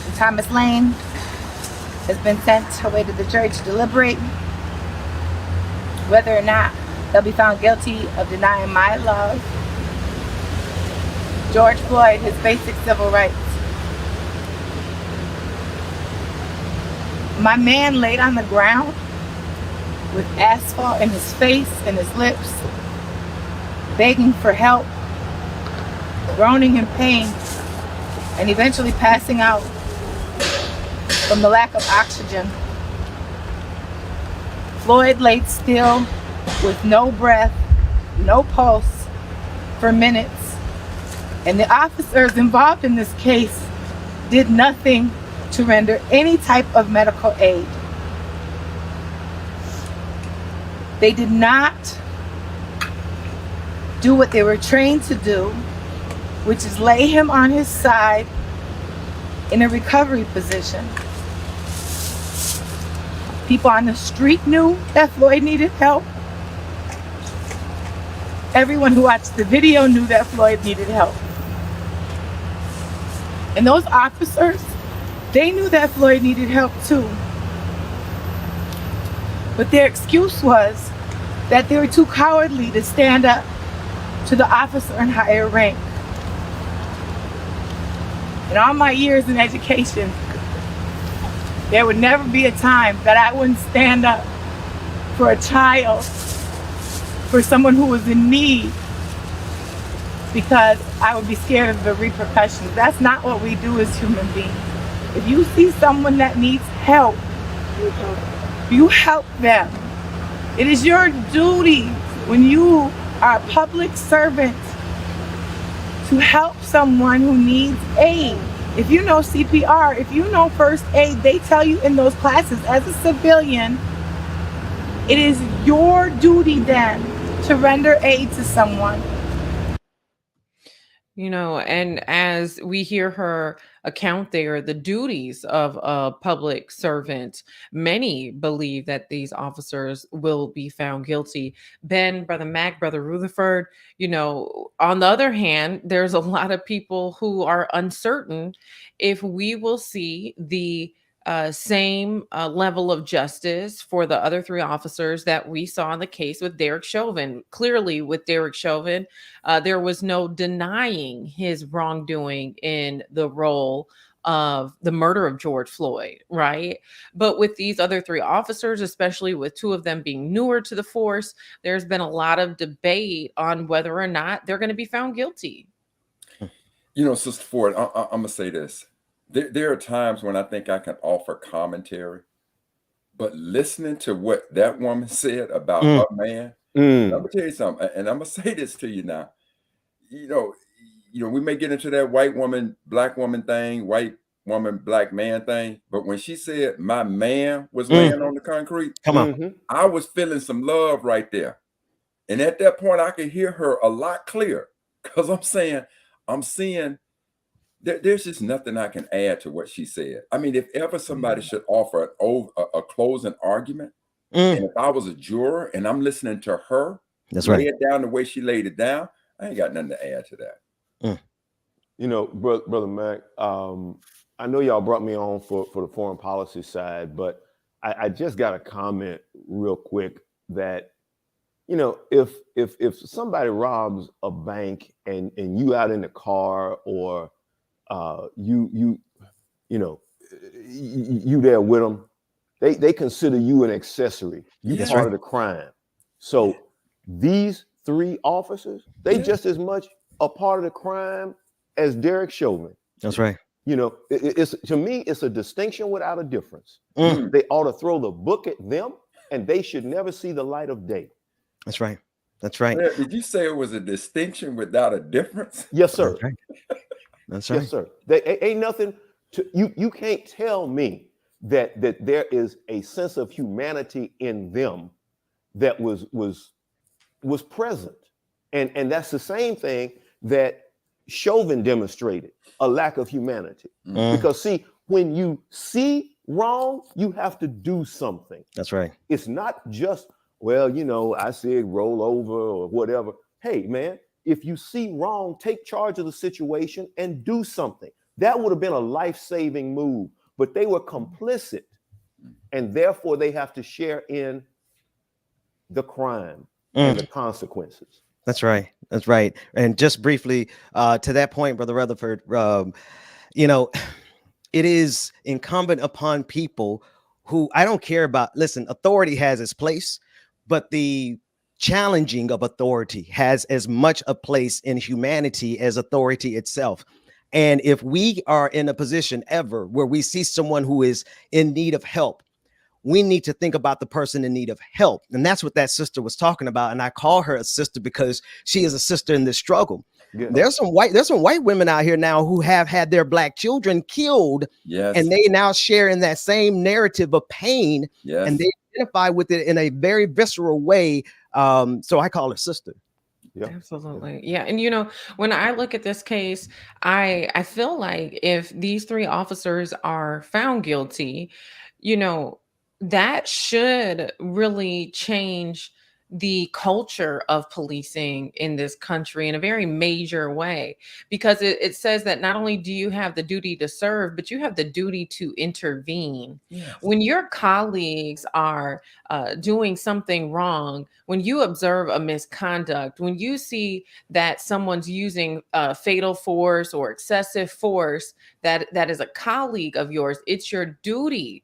and Thomas Lane has been sent away to the jury to deliberate whether or not they'll be found guilty of denying my love, George Floyd, his basic civil rights. My man laid on the ground with asphalt in his face and his lips, begging for help, groaning in pain, and eventually passing out from the lack of oxygen. Floyd laid still with no breath, no pulse for minutes, and the officers involved in this case did nothing to render any type of medical aid. They did not do what they were trained to do, which is lay him on his side in a recovery position. People on the street knew that Floyd needed help. Everyone who watched the video knew that Floyd needed help. And those officers, they knew that Floyd needed help too. But their excuse was that they were too cowardly to stand up to the officer in higher rank. In all my years in education, there would never be a time that I wouldn't stand up for a child, for someone who was in need, because I would be scared of the repercussions. That's not what we do as human beings. If you see someone that needs help, you help them. It is your duty when you are a public servant to help someone who needs aid. If you know CPR, if you know first aid, they tell you in those classes as a civilian, it is your duty then to render aid to someone. You know, and as we hear her account there, the duties of a public servant, many believe that these officers will be found guilty. Ben, Brother Mac, Brother Rutherford, you know, on the other hand, there's a lot of people who are uncertain if we will see the same level of justice for the other 3 officers that we saw in the case with Derek Chauvin. Clearly, with Derek Chauvin, there was no denying his wrongdoing in the role of the murder of George Floyd, right? But with these other 3 officers, especially with 2 of them being newer to the force, there's been a lot of debate on whether or not they're going to be found guilty. You know, Sister Ford, I'm going to say this. There are times when I think I can offer commentary, but listening to what that woman said about her man, I'm gonna tell you something, and I'm gonna say this to you now. You know, we may get into that white woman, black woman thing, white woman, black man thing, but when she said my man was laying on the concrete, Come on. I was feeling some love right there, and at that point, I could hear her a lot clearer because I'm seeing. There's just nothing I can add to what she said. I mean, if ever somebody should offer a closing argument, And if I was a juror and I'm listening to her lay it down the way she laid it down, I ain't got nothing to add to that. You know, brother Mac, I know y'all brought me on for the foreign policy side, but I just got a comment real quick that, you know, if somebody robs a bank and you out in the car, or you there with them, they consider you an accessory. You part of the crime. So these 3 officers, they just as much a part of the crime as Derek Chauvin. That's right. You know, it's to me, it's a distinction without a difference. They ought to throw the book at them, and they should never see the light of day. That's right. That's right. Did you say it was a distinction without a difference? Yes, sir. That's right. That's right. Yes, sir. There ain't nothing to you can't tell me that there is a sense of humanity in them that was present. And that's the same thing that Chauvin demonstrated, a lack of humanity. Because see, when you see wrong, you have to do something. That's right. It's not just, well, you know, I said roll over or whatever. Hey, man, if you see wrong, take charge of the situation and do something. That would have been a life-saving move, but they were complicit, and therefore they have to share in the crime and the consequences. That's right. That's right. And just briefly, to that point, Brother Rutherford, you know, it is incumbent upon people who, I don't care about, listen, authority has its place, but the challenging of authority has as much a place in humanity as authority itself. And if we are in a position ever where we see someone who is in need of help, we need to think about the person in need of help. And that's what that sister was talking about. And I call her a sister because she is a sister in this struggle. Yeah. There's some white women out here now who have had their Black children killed. Yes. And they now share in that same narrative of pain. Yes. And they identify with it in a very visceral way. So I call her sister. Yep. Absolutely. Yeah. And, you know, when I look at this case, I feel like if these 3 officers are found guilty, you know, that should really change the culture of policing in this country in a very major way, because it says that not only do you have the duty to serve, but you have the duty to intervene. Yes. When your colleagues are doing something wrong, when you observe a misconduct, when you see that someone's using fatal force or excessive force, that is a colleague of yours, it's your duty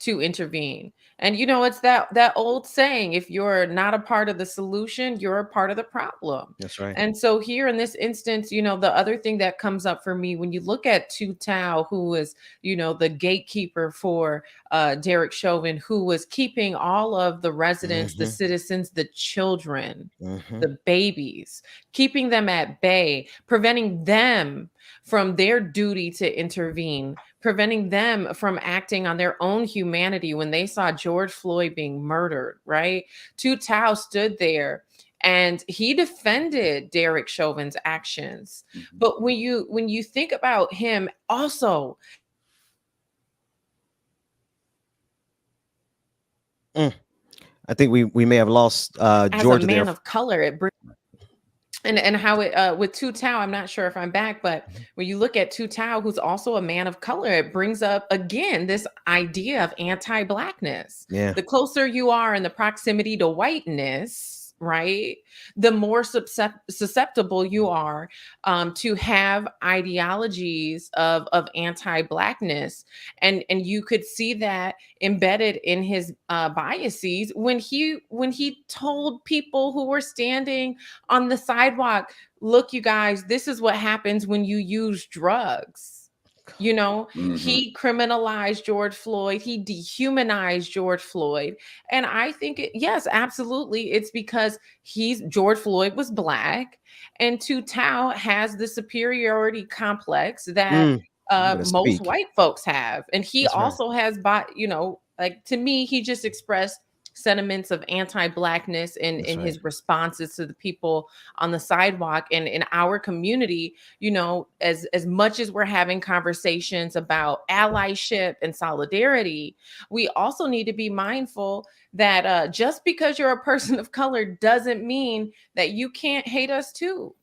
to intervene. And, you know, it's that old saying, if you're not a part of the solution, you're a part of the problem. That's right. And so here in this instance, you know, the other thing that comes up for me, when you look at Tu Tao, who was, you know, the gatekeeper for Derek Chauvin, who was keeping all of the residents, the citizens, the children, the babies, keeping them at bay, preventing them from their duty to intervene, preventing them from acting on their own humanity when they saw George Floyd being murdered, right? Tu Tao stood there and he defended Derek Chauvin's actions. But when you think about him also, I think we may have lost George as a man there. of color, it brings. And how it with Tu Tao, I'm not sure if I'm back, but when you look at Tu Tao, who's also a man of color, it brings up again this idea of anti-Blackness. Yeah. The closer you are in the proximity to whiteness, right, the more susceptible you are to have ideologies of anti-Blackness, and you could see that embedded in his biases when he told people who were standing on the sidewalk, look, you guys, this is what happens when you use drugs. You know, he criminalized George Floyd. He dehumanized George Floyd. And I think, yes, absolutely. It's because George Floyd was Black, and Tu Tao has the superiority complex that most white folks have. And he also has, you know, like, to me, he just expressed sentiments of anti-blackness in his responses to the people on the sidewalk. And in our community, you know, as much as we're having conversations about allyship and solidarity, we also need to be mindful that just because you're a person of color doesn't mean that you can't hate us too.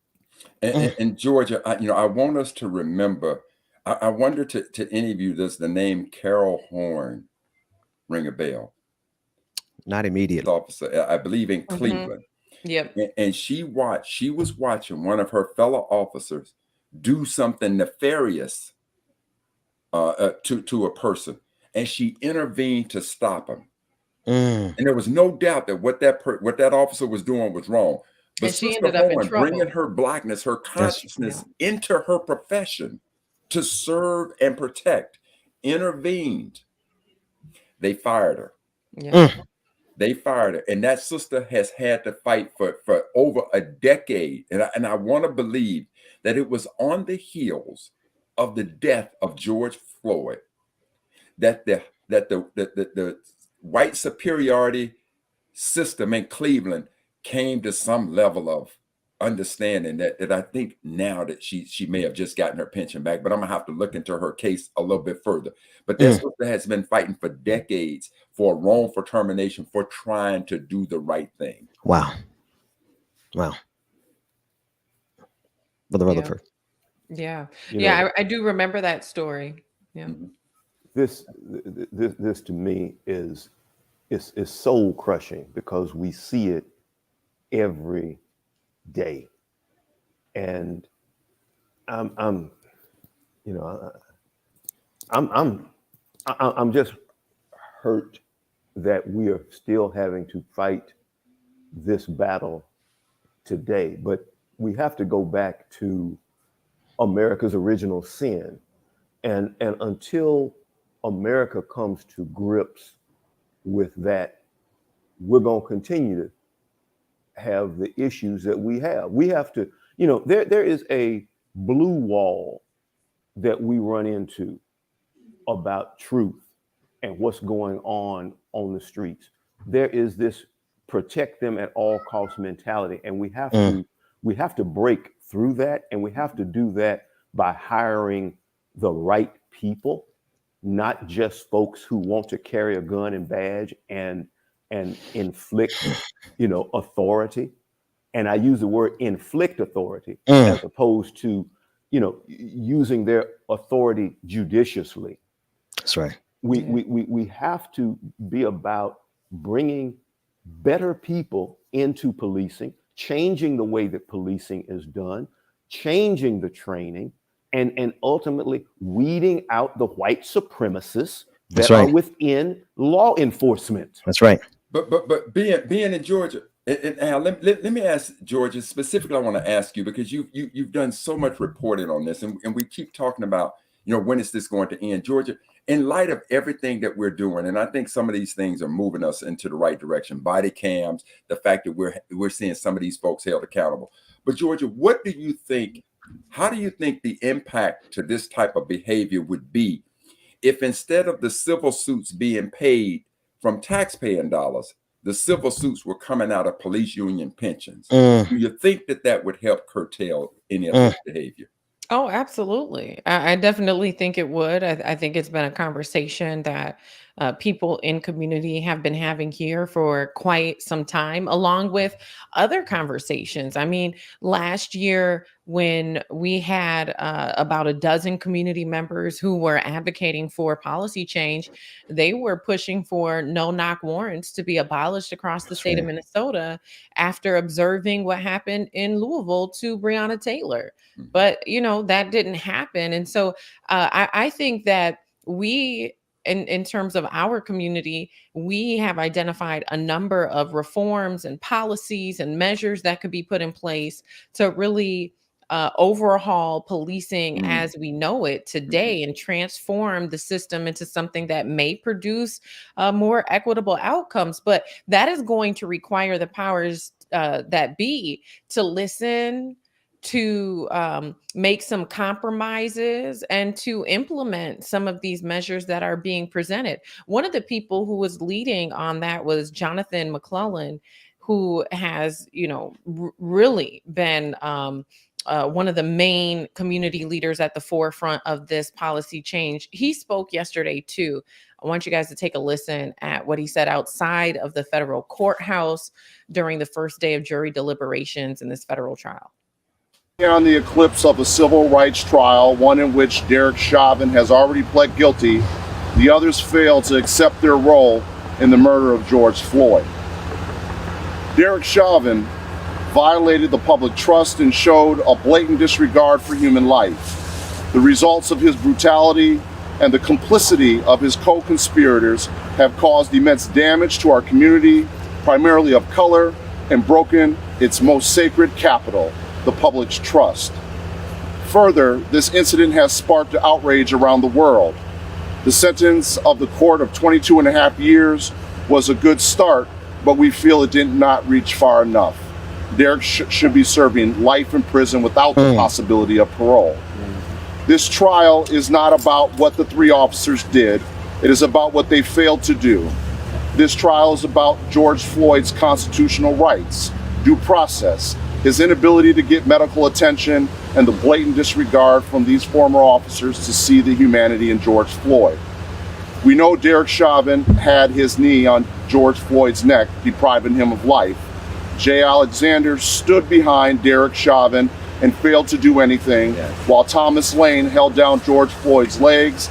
And Georgia, I want us to remember. I wonder to any of you, does the name Carol Horn ring a bell? Not immediately. Officer, I believe in Cleveland. Yep. And she was watching one of her fellow officers do something nefarious to a person, and she intervened to stop him. And there was no doubt that what that officer was doing was wrong. But And she Sister ended up in Horn, trouble. bringing her blackness, her consciousness into her profession to serve and protect, intervened. They fired her. Yeah. They fired her, and that sister has had to fight for over a decade. And I want to believe that it was on the heels of the death of George Floyd that the white superiority system in Cleveland came to some level of understanding that I think now that she may have just gotten her pension back, but I'm gonna have to look into her case a little bit further. But that sister has been fighting for decades for wrongful termination for trying to do the right thing. Wow. Brother Rutherford. Yeah. You Yeah, know, I do remember that story. Yeah. this to me is soul crushing because we see it every day, and I'm just hurt that we are still having to fight this battle today. But we have to go back to America's original sin, and until America comes to grips with that, we're going to continue to have the issues that we have. We have to, there is a blue wall that we run into about truth and what's going on the streets. There is this protect them at all costs mentality, and we have to break through that, and we have to do that by hiring the right people, not just folks who want to carry a gun and badge and inflict, authority. And I use the word inflict authority as opposed to, using their authority judiciously. That's right. We have to be about bringing better people into policing, changing the way that policing is done, changing the training, and ultimately weeding out the white supremacists that are within law enforcement. That's right. But being in Georgia, and Al, let me ask Georgia specifically. I want to ask you because you've done so much reporting on this, and we keep talking about when is this going to end, Georgia? In light of everything that we're doing, and I think some of these things are moving us into the right direction. Body cams, the fact that we're seeing some of these folks held accountable. But Georgia, what do you think? How do you think the impact to this type of behavior would be if instead of the civil suits being paid from taxpaying dollars, the civil suits were coming out of police union pensions? Do you think that would help curtail any of this behavior? Oh, absolutely. I definitely think it would. I think it's been a conversation that people in community have been having here for quite some time, along with other conversations. I mean, last year when we had about a dozen community members who were advocating for policy change, they were pushing for no-knock warrants to be abolished across the state of Minnesota after observing what happened in Louisville to Breonna Taylor. But, that didn't happen. And so I think that we, in terms of our community, we have identified a number of reforms and policies and measures that could be put in place to really overhaul policing as we know it today and transform the system into something that may produce more equitable outcomes. But that is going to require the powers that be to listen, to make some compromises and to implement some of these measures that are being presented. One of the people who was leading on that was Jonathan McClellan, who has, really been one of the main community leaders at the forefront of this policy change. He spoke yesterday too. I want you guys to take a listen at what he said outside of the federal courthouse during the first day of jury deliberations in this federal trial. On the eclipse of a civil rights trial, one in which Derek Chauvin has already pled guilty, the others failed to accept their role in the murder of George Floyd. Derek Chauvin violated the public trust and showed a blatant disregard for human life. The results of his brutality and the complicity of his co-conspirators have caused immense damage to our community, primarily of color, and broken its most sacred capital, the public's trust. Further, this incident has sparked outrage around the world. The sentence of the court of 22 and a half years was a good start, but we feel it did not reach far enough. Derek should be serving life in prison without the possibility of parole. This trial is not about what the three officers did. It is about what they failed to do. This trial is about George Floyd's constitutional rights, due process, his inability to get medical attention, and the blatant disregard from these former officers to see the humanity in George Floyd. We know Derek Chauvin had his knee on George Floyd's neck, depriving him of life. Jay Alexander stood behind Derek Chauvin and failed to do anything, while Thomas Lane held down George Floyd's legs.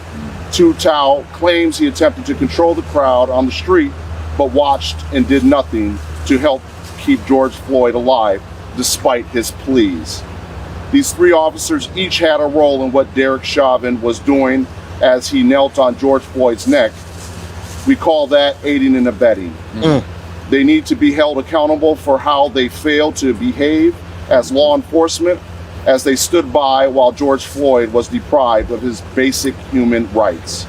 Tu Tao claims he attempted to control the crowd on the street, but watched and did nothing to help keep George Floyd alive, despite his pleas. These three officers each had a role in what Derek Chauvin was doing as he knelt on George Floyd's neck. We call that aiding and abetting. They need to be held accountable for how they failed to behave as law enforcement, as they stood by while George Floyd was deprived of his basic human rights.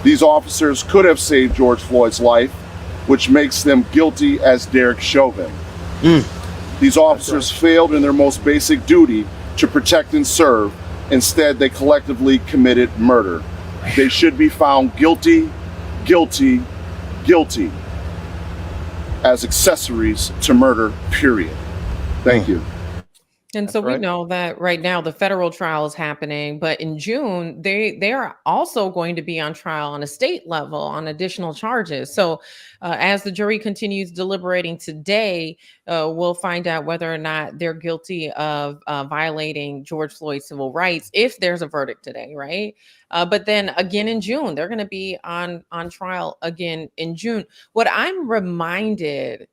These officers could have saved George Floyd's life, which makes them guilty as Derek Chauvin. These officers failed in their most basic duty to protect and serve. Instead, they collectively committed murder. They should be found guilty, guilty, guilty as accessories to murder, period. Thank you. And so we know that right now the federal trial is happening, but in June, they are also going to be on trial on a state level on additional charges. So as the jury continues deliberating today, we'll find out whether or not they're guilty of violating George Floyd's civil rights if there's a verdict today, right? But then again in June, they're going to be on trial again in June. What I'm reminded,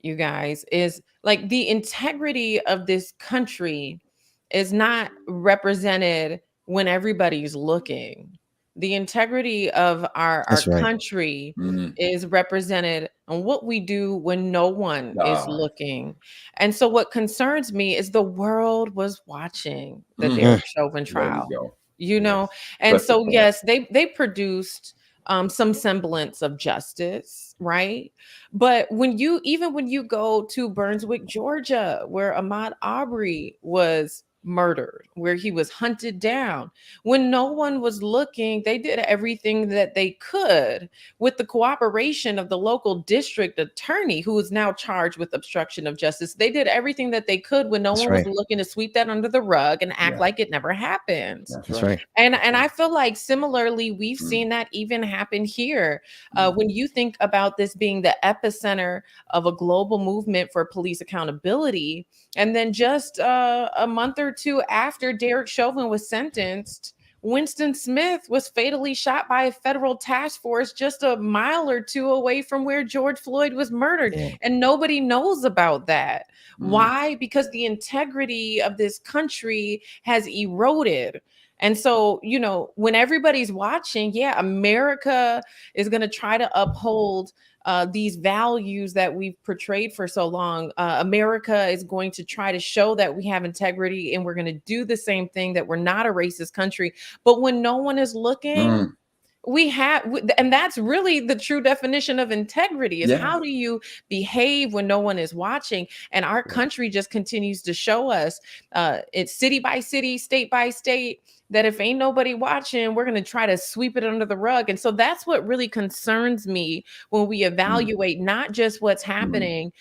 you guys, is like the integrity of this country is not represented when everybody's looking. The integrity of our country is represented on what we do when no one is looking. And so what concerns me is the world was watching the Derek Chauvin trial, and so yes, they produced some semblance of justice, right? But when you go to Burnswick, Georgia, where Ahmaud Arbery was murdered, where he was hunted down, when no one was looking, they did everything that they could with the cooperation of the local district attorney, who is now charged with obstruction of justice. They did everything that they could when no one was looking to sweep that under the rug and act like it never happened. That's right. And I feel like similarly, we've seen that even happen here. When you think about this being the epicenter of a global movement for police accountability, and then just a month or two after Derek Chauvin was sentenced, Winston Smith was fatally shot by a federal task force just a mile or two away from where George Floyd was murdered. And nobody knows about that. Why? Because the integrity of this country has eroded. And so, when everybody's watching, America is going to try to uphold these values that we've portrayed for so long. America is going to try to show that we have integrity, and we're going to do the same thing, that we're not a racist country. But when no one is looking, and that's really the true definition of integrity is how do you behave when no one is watching? And our country just continues to show us it's city by city, state by state, that if ain't nobody watching, we're going to try to sweep it under the rug. And so that's what really concerns me when we evaluate not just what's happening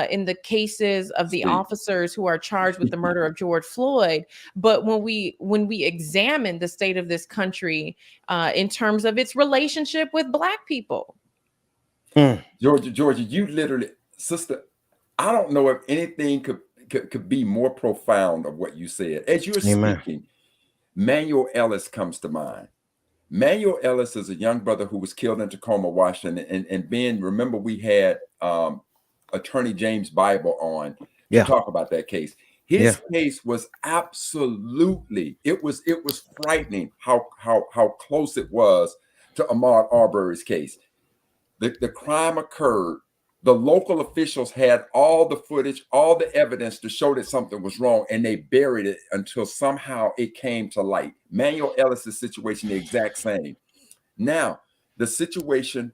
in the cases of the officers who are charged with the murder of George Floyd, but when we examine the state of this country in terms of its relationship with Black people. Georgia, you literally, sister, I don't know if anything could be more profound of what you said. As you were speaking, Manuel Ellis comes to mind. Manuel Ellis is a young brother who was killed in Tacoma, Washington. And Ben, remember we had Attorney James Bible on to talk about that case. His case was absolutely, it was frightening how close it was to Ahmaud Arbery's case. The crime occurred. The local officials had all the footage, all the evidence to show that something was wrong, and they buried it until somehow it came to light. Manuel Ellis' situation, the exact same. Now, the situation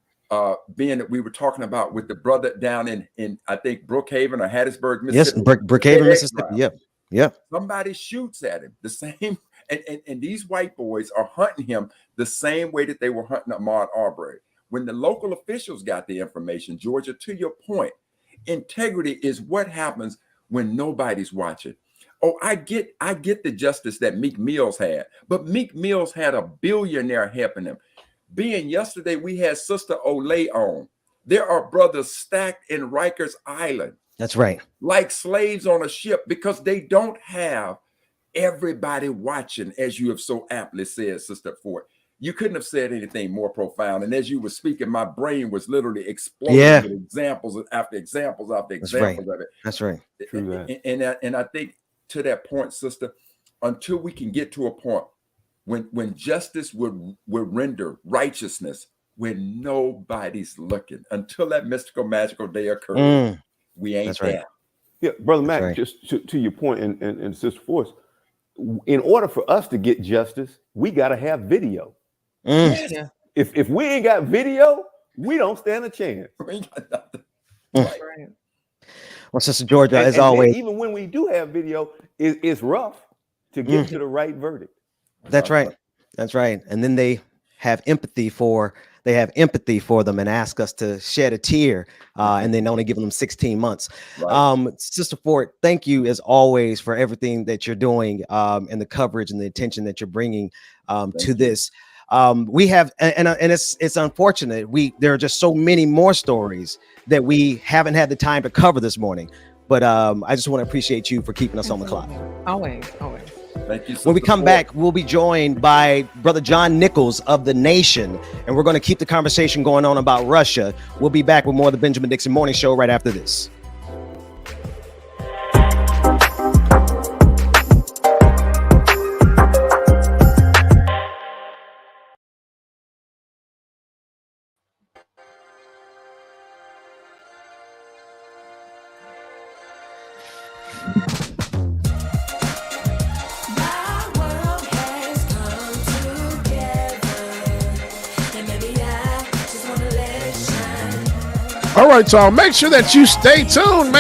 being that we were talking about with the brother down in I think Brookhaven or Hattiesburg, Mississippi. Yes, Brookhaven, Mississippi. Yep. Somebody shoots at him the same, and these white boys are hunting him the same way that they were hunting Ahmaud Arbery. When the local officials got the information, Georgia, to your point, integrity is what happens when nobody's watching. Oh, I get the justice that Meek Mills had, but Meek Mills had a billionaire helping him. Being yesterday, we had Sister Olay on. There are brothers stacked in Rikers Island. That's right. Like slaves on a ship because they don't have everybody watching, as you have so aptly said, Sister Ford. You couldn't have said anything more profound. And as you were speaking, my brain was literally exploding with examples after examples after examples of it. That's right. And I think to that point, sister, until we can get to a point when justice would render righteousness when nobody's looking, until that mystical, magical day occurs, we ain't there. Yeah, Brother Matt, just to your point, and Sister Force, in order for us to get justice, we got to have video. Yeah. If we ain't got video, we don't stand a chance. Right. Well, Sister Georgia, as always, even when we do have video, it's rough to get to the right verdict. That's right. That's right. And then they have empathy for them and ask us to shed a tear, and then only give them 16 months. Right. Sister Ford, thank you as always for everything that you're doing, and the coverage and the attention that you're bringing to this. We have, and it's unfortunate. There are just so many more stories that we haven't had the time to cover this morning. But I just want to appreciate you for keeping us on the clock. Always. Thank you. When we come back, we'll be joined by Brother John Nichols of The Nation, and we're going to keep the conversation going on about Russia. We'll be back with more of the Benjamin Dixon Morning Show right after this. All right, y'all. Make sure that you stay tuned.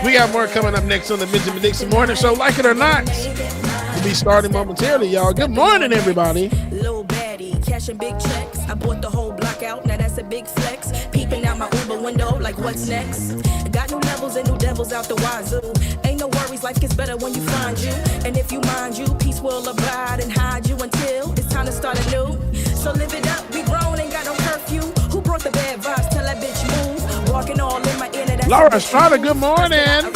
We got more coming up next on the Benjamin Dixon Morning Show. Like it or not, we'll be starting momentarily, y'all. Good morning, everybody. Little baddie, cashing big checks. I bought the whole block out. Now that's a big flex. Peeping out my Uber window, like what's next? Got new levels and new devils out the wazoo. Ain't no worries, life gets better when you find you. And if you mind you, peace will abide and hide you until it's time to start anew. So live it up, we grown, ain't got no curfew. Who brought the bad vibes? Tell that bitch move. Walking all in my inner. Laura Estrada, good morning.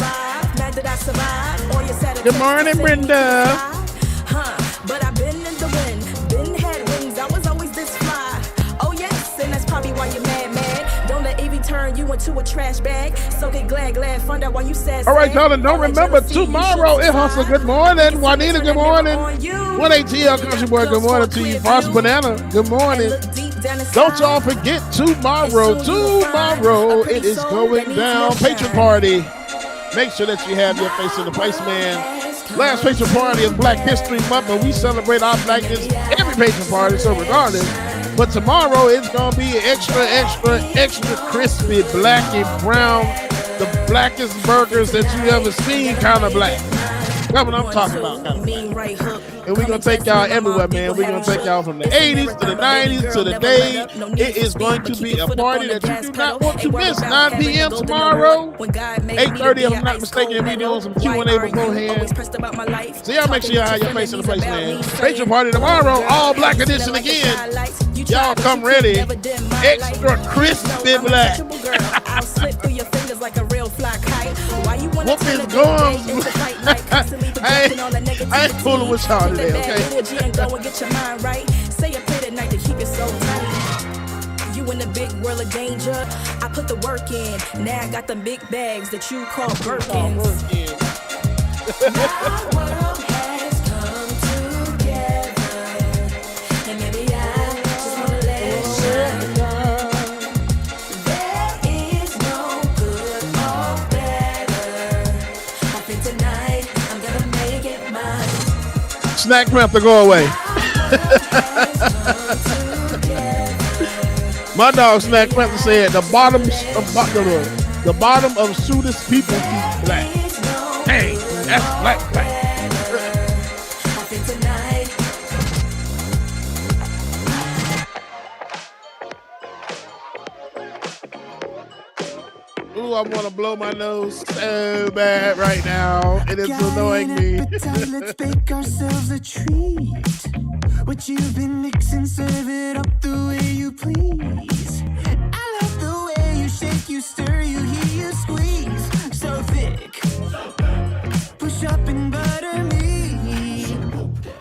Good morning, Brenda. But I've been in the wind, been had wings. I was always this fly. Oh yes, and that's probably why you're mad. Don't let Evie turn you into a trash bag. So get glad, find out why you sad. All right, y'all, and don't remember tomorrow. It Hustle, good morning. Juanita, good morning. 1ATL Country Boy, good morning to you. Boss Banana, good morning. Don't y'all forget tomorrow it is going down. Patron party. Make sure that you have your face in the place, man. Last patron party is Black History Month, and we celebrate our blackness every patron party, so regardless. But tomorrow it's gonna be extra crispy, black and brown, the blackest burgers that you ever seen, kind of black. That's what I'm talking about. Kind of black. And we're gonna take y'all everywhere, man. We're gonna take y'all from the 80s to the 90s to the day. It is going to be a party that you do not want to miss. 9 p.m. tomorrow, 8:30 if I'm not mistaken. We're doing some Q&A beforehand. So y'all make sure y'all have your face in the place, man. Patron party tomorrow, all black edition again. Y'all come ready. Extra crispy black. Whoop his gums. I ain't fooling with y'all today, okay? You in the big world of danger. I put the work in. Now I got the big bags that you call Birkins. My world has come together. And maybe I just wanna let it shine. There is no good or better. I think tonight I'm gonna make it mine. Snack Panther, go away. My dog Snack Panther said the bottom of Suda's people keep black. Hey, that's black. Ooh, I want to blow my nose so bad right now. It is annoying me. Let's bake ourselves a treat. What you've been mixing, serve it up the way you please. I love the way you shake, you stir, you heat, you squeeze. So thick. Push up and butter me.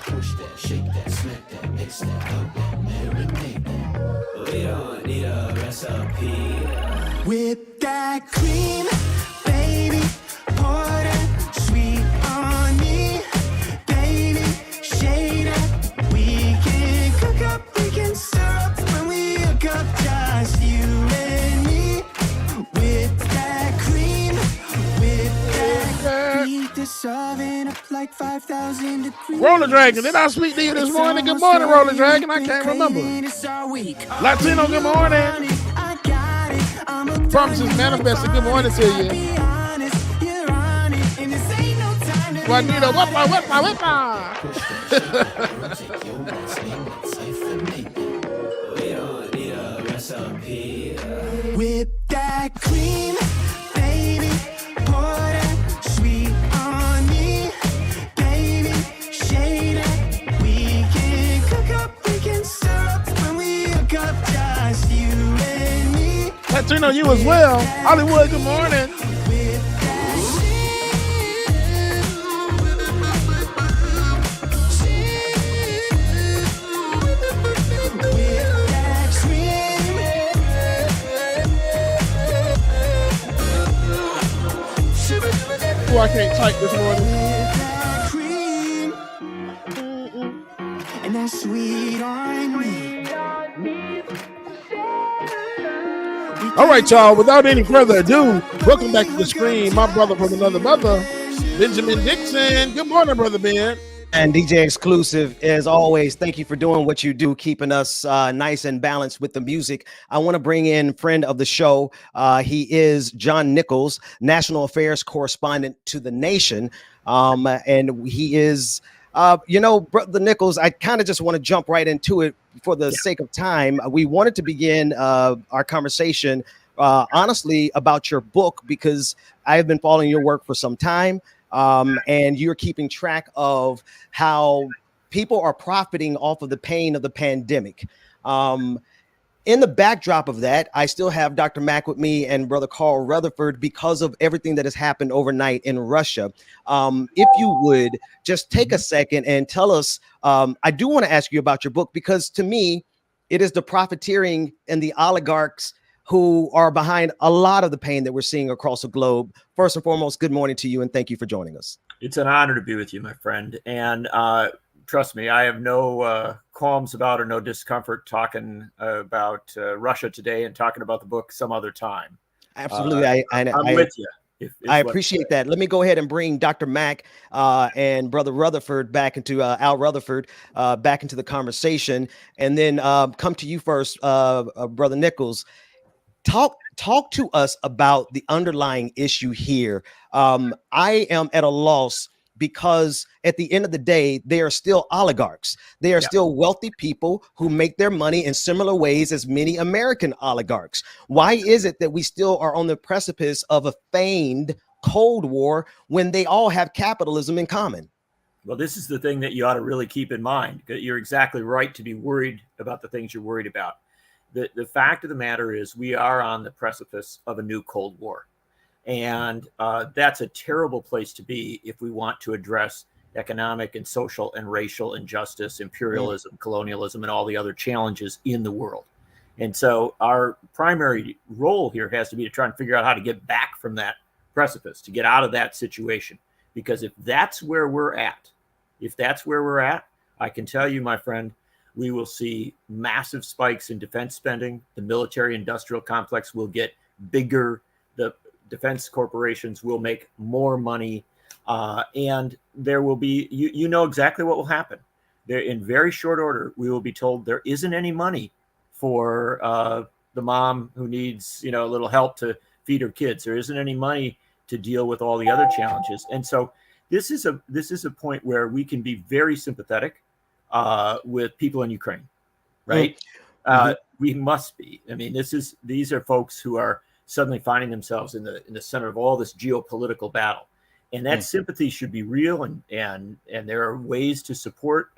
Push that, shake that, smack that, mix that, help that, marinate that. We don't need a recipe. Whip that cream, baby. Pour that sweet on me, baby. Shade up. We can cook up, we can stir up when we hook up, just you and me. Whip that cream, whip that. Heat this oven up like 5,000 degrees. Roller Dragon, did I speak to you this morning? Good morning, Roller Dragon. I can't remember. Latino, good morning. Promises manifested. Good morning to you. Juanita, whippa. Whip that cream, baby. Pour that sweet on me, baby. Shade it. We can cook up, we can stir up when we hook up, just you and me. Latino, you as well. Hollywood, good morning. Oh, I can't type this morning. And that's sweet on me. All right, y'all. Without any further ado, welcome back to the screen. My brother from another mother, Benjamin Dixon. Good morning, brother Ben. And DJ Exclusive, as always, thank you for doing what you do, keeping us nice and balanced with the music. I want to bring in friend of the show. He is John Nichols, National Affairs Correspondent to The Nation. And he is, Brother Nichols, I kind of just want to jump right into it for the sake of time. We wanted to begin our conversation, honestly, about your book, because I have been following your work for some time. And you're keeping track of how people are profiting off of the pain of the pandemic. In the backdrop of that, I still have Dr. Mack with me and Brother Carl Rutherford because of everything that has happened overnight in Russia. If you would just take a second and tell us, I do want to ask you about your book, because to me, it is the profiteering and the oligarchs who are behind a lot of the pain that we're seeing across the globe. First and foremost, good morning to you, and thank you for joining us. It's an honor to be with you, my friend. And trust me, I have no qualms about or no discomfort talking about Russia today and talking about the book some other time. Absolutely. I'm with you. I appreciate that. Let me go ahead and bring Dr. Mack and Brother Rutherford back into Al Rutherford back into the conversation, and then come to you first, Brother Nichols. Talk to us about the underlying issue here. I am at a loss because at the end of the day, they are still oligarchs. They are still wealthy people who make their money in similar ways as many American oligarchs. Why is it that we still are on the precipice of a feigned Cold War when they all have capitalism in common? Well, this is the thing that you ought to really keep in mind. You're exactly right to be worried about the things you're worried about. The fact of the matter is we are on the precipice of a new Cold War. And that's a terrible place to be if we want to address economic and social and racial injustice, imperialism, colonialism, and all the other challenges in the world. And so our primary role here has to be to try and figure out how to get back from that precipice, to get out of that situation. Because if that's where we're at, I can tell you, my friend, we will see massive spikes in defense spending. The military industrial complex will get bigger. The defense corporations will make more money. And there will be, you know exactly what will happen. There, in very short order, we will be told there isn't any money for the mom who needs, a little help to feed her kids. There isn't any money to deal with all the other challenges. And so this is a point where we can be very sympathetic with people in Ukraine, right? We must be. I mean, these are folks who are suddenly finding themselves in the center of all this geopolitical battle, and that sympathy should be real. And there are ways to support.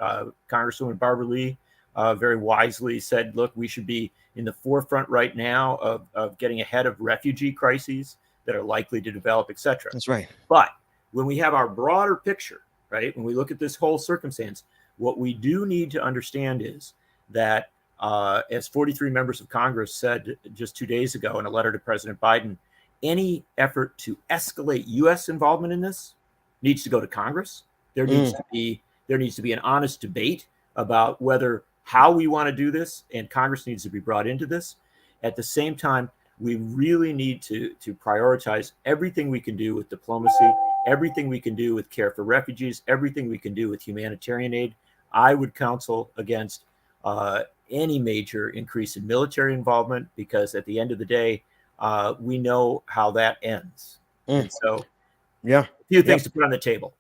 Congresswoman Barbara Lee very wisely said, "Look, we should be in the forefront right now of getting ahead of refugee crises that are likely to develop, etc." That's right. But when we have our broader picture, right, when we look at this whole circumstance, what we do need to understand is that, as 43 members of Congress said just 2 days ago in a letter to President Biden, any effort to escalate U.S. involvement in this needs to go to Congress. There needs to be an honest debate about how we want to do this, and Congress needs to be brought into this. At the same time, we really need to prioritize everything we can do with diplomacy, everything we can do with care for refugees, everything we can do with humanitarian aid. I would counsel against any major increase in military involvement, because at the end of the day, we know how that ends. And so, a few things to put on the table.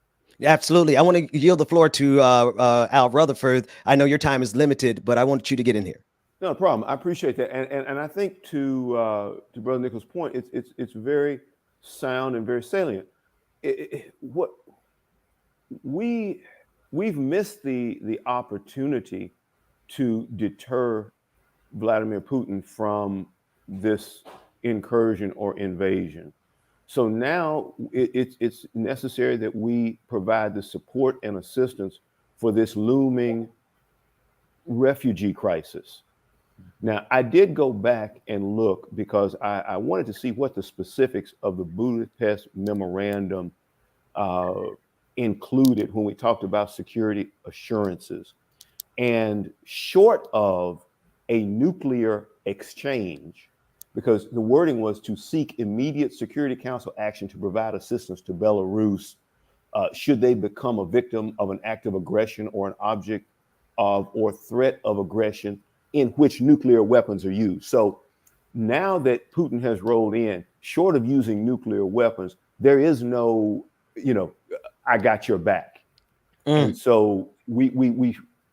Absolutely. I want to yield the floor to Al Rutherford. I know your time is limited, but I want you to get in here. No problem. I appreciate that, and I think to Brother Nichols' point, it's very sound and very salient. What we've missed the opportunity to deter Vladimir Putin from this incursion or invasion. So now it's necessary that we provide the support and assistance for this looming refugee crisis. Now, I did go back and look because I wanted to see what the specifics of the Budapest Memorandum included when we talked about security assurances. And short of a nuclear exchange, because the wording was to seek immediate Security Council action to provide assistance to Belarus should they become a victim of an act of aggression or an object of or threat of aggression in which nuclear weapons are used. So now that Putin has rolled in, short of using nuclear weapons, there is no, I got your back. And so we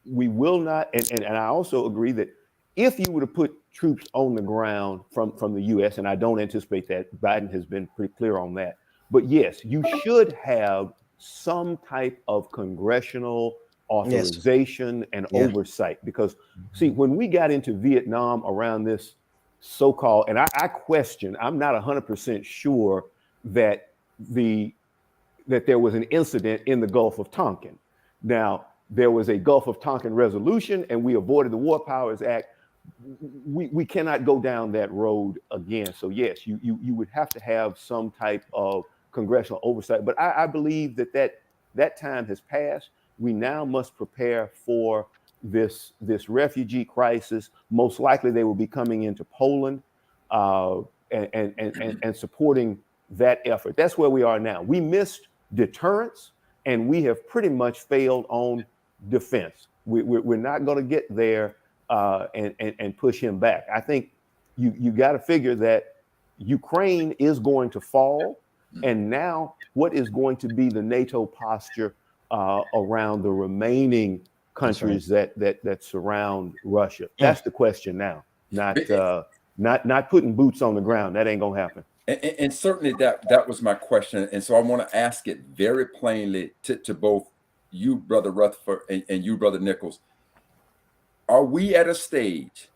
will not, and I also agree that if you were to put troops on the ground from the US, and I don't anticipate that, Biden has been pretty clear on that, but yes, you should have some type of congressional authorization and oversight, because see, when we got into Vietnam around this so-called, and I question, I'm not 100% sure that there was an incident in the Gulf of Tonkin. Now, there was a Gulf of Tonkin resolution and we avoided the War Powers Act. We cannot go down that road again. So yes, you would have to have some type of congressional oversight, but I believe that time has passed. We now must prepare for this refugee crisis. Most likely they will be coming into Poland and supporting that effort. That's where we are now. We missed deterrence, and we have pretty much failed on defense. We're not going to get there and push him back. I think you got to figure that Ukraine is going to fall, and now what is going to be the NATO posture around the remaining countries that surround Russia? That's the question now. Not putting boots on the ground. That ain't gonna happen. And certainly that was my question. And so I want to ask it very plainly to both you, Brother Rutherford, and you, Brother Nichols. Are we at a stage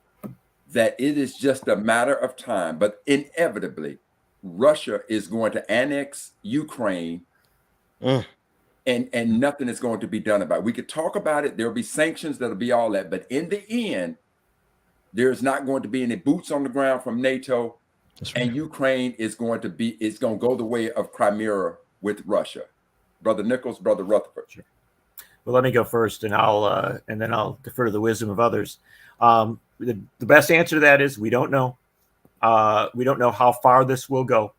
that it is just a matter of time, but inevitably Russia is going to annex Ukraine and nothing is going to be done about it? We could talk about it. There'll be sanctions. There'll be all that. But in the end, there's not going to be any boots on the ground from NATO. And Ukraine is going to go the way of Crimea with Russia. Brother Nichols, Brother Rutherford. Sure. Well, let me go first, and then I'll defer to the wisdom of others. The best answer to that is we don't know. We don't know how far this will go.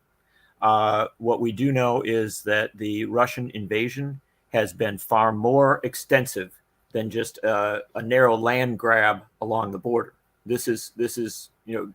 What we do know is that the Russian invasion has been far more extensive than just a narrow land grab along the border. This is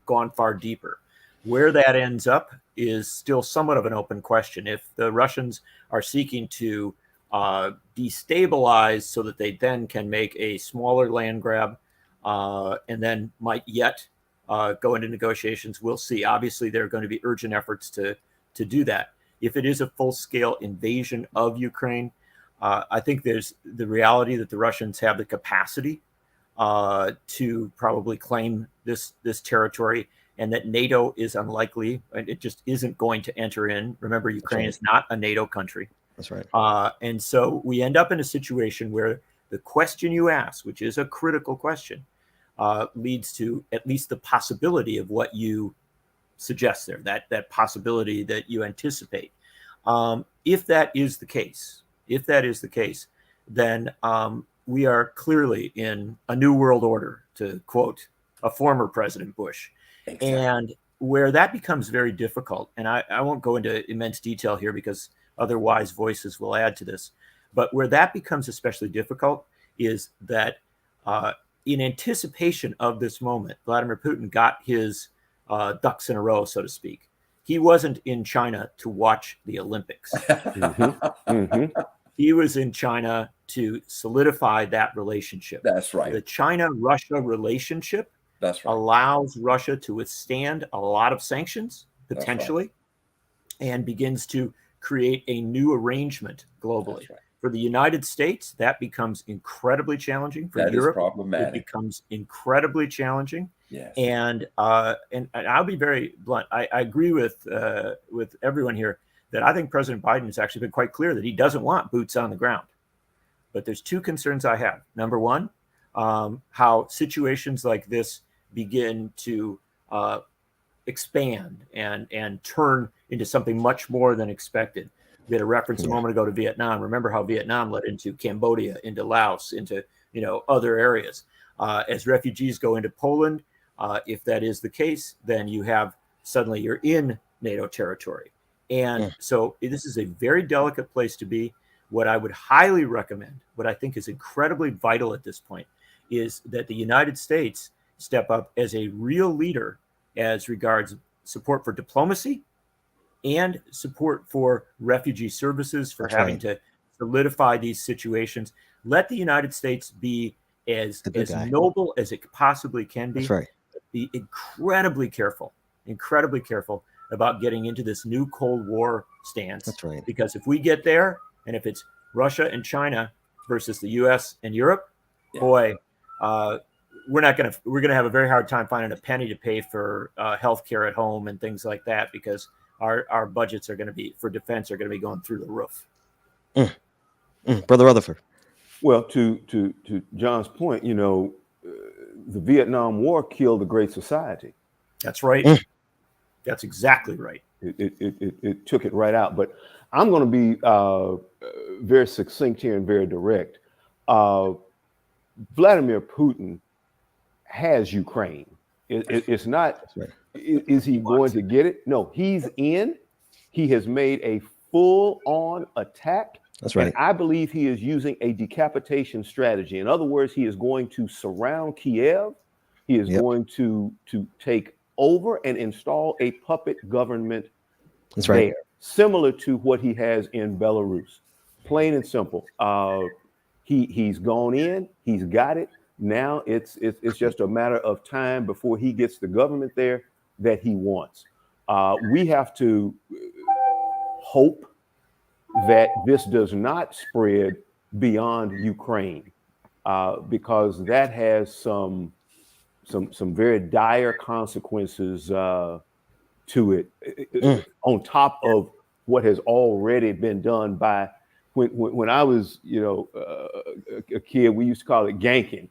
gone far deeper. Where that ends up is still somewhat of an open question. If the Russians are seeking to destabilize so that they then can make a smaller land grab and then might yet go into negotiations, we'll see. Obviously, there are going to be urgent efforts to do that. If it is a full-scale invasion of Ukraine, I think there's the reality that the Russians have the capacity to probably claim this territory, and that NATO is unlikely. It just isn't going to enter in. Remember, Ukraine is not a NATO country. That's right. And so we end up in a situation where the question you ask, which is a critical question, leads to at least the possibility of what you suggest there, that possibility that you anticipate. If that is the case, then we are clearly in a new world order, to quote a former President Bush. Exactly. And where that becomes very difficult, and I won't go into immense detail here because other wise voices will add to this, but where that becomes especially difficult is that in anticipation of this moment, Vladimir Putin got his ducks in a row, so to speak. He wasn't in China to watch the Olympics. He was in China to solidify that relationship. That's right. The China-Russia relationship allows Russia to withstand a lot of sanctions, potentially, and begins to create a new arrangement globally. Right. For the United States, that becomes incredibly challenging. For Europe, it becomes incredibly challenging. Yes. And I'll be very blunt. I agree with everyone here that I think President Biden has actually been quite clear that he doesn't want boots on the ground. But there's two concerns I have. Number one, how situations like this begin to expand and turn into something much more than expected. We had a reference a moment ago to Vietnam. Remember how Vietnam led into Cambodia, into Laos, into other areas. As refugees go into Poland, if that is the case, then you have suddenly you're in NATO territory. And so this is a very delicate place to be. What I would highly recommend, what I think is incredibly vital at this point, is that the United States step up as a real leader as regards support for diplomacy and support for refugee services, for having to solidify these situations. Let the United States be as noble as it possibly can be. That's right. Be incredibly careful about getting into this new Cold War stance. That's right. Because if we get there, and if it's Russia and China versus the U.S. and Europe, boy, we're gonna have a very hard time finding a penny to pay for healthcare at home and things like that, because our budgets are going to be for defense are going to be going through the roof. Brother Rutherford. Well, to John's point, the Vietnam War killed the Great Society. That's right. That's exactly right. It took it right out. But I'm going to be very succinct here and very direct. Vladimir Putin has Ukraine. It's not. Is he going to get it? No, he's in. He has made a full-on attack. That's right. And I believe he is using a decapitation strategy. In other words, he is going to surround Kiev. He is going to take over and install a puppet government there, similar to what he has in Belarus. Plain and simple. He's gone in. He's got it. Now it's just a matter of time before he gets the government there that he wants. We have to hope that this does not spread beyond Ukraine, because that has some very dire consequences to it, on top of what has already been done by when I was, a kid. We used to call it ganking.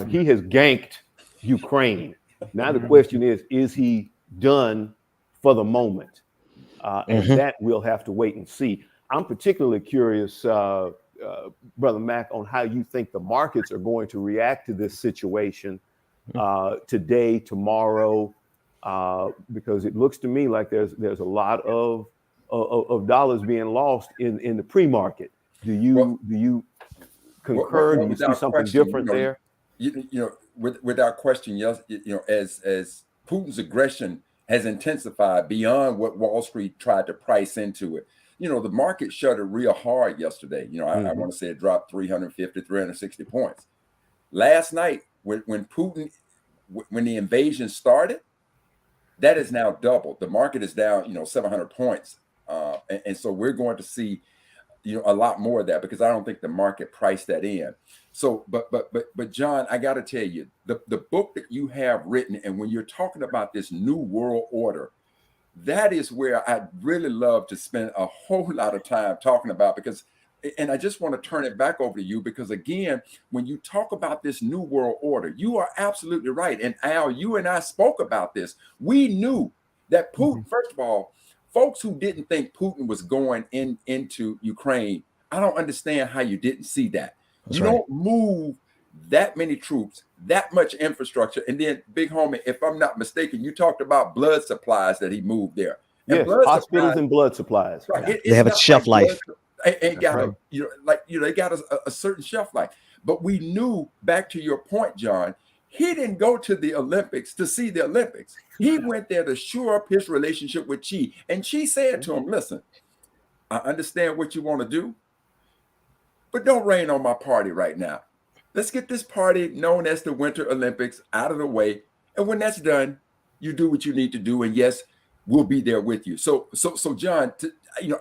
He has ganked Ukraine. Now the question is he done for the moment? And that we'll have to wait and see. I'm particularly curious, Brother Mac, on how you think the markets are going to react to this situation today, tomorrow, because it looks to me like there's a lot of dollars being lost in the pre-market. Do you concur? Do you see something different there? Without question, yes. As Putin's aggression has intensified beyond what Wall Street tried to price into it. The market shuddered real hard yesterday. I want to say it dropped 350, 360 points. Last night, when the invasion started, that is now doubled. The market is down, 700 points. And so we're going to see, a lot more of that, because I don't think the market priced that in. So, but John, I got to tell you, the book that you have written, and when you're talking about this new world order, that is where I'd really love to spend a whole lot of time talking about, and I just want to turn it back over to you, because again, when you talk about this new world order, you are absolutely right. And Al, you and I spoke about this. We knew that Putin, first of all, folks who didn't think Putin was going into Ukraine, I don't understand how you didn't see that. You don't move that many troops, that much infrastructure. And then, big homie, if I'm not mistaken, you talked about blood supplies that he moved there. Yes, hospitals and blood supplies. Right. They have a shelf life. Ain't got they got a certain shelf life. But we knew, back to your point, John, he didn't go to the Olympics to see the Olympics. He went there to shore up his relationship with Xi. And Xi said to him, listen, I understand what you want to do, but don't rain on my party right now. Let's get this party known as the Winter Olympics out of the way. And when that's done, you do what you need to do. And yes, we'll be there with you. So John,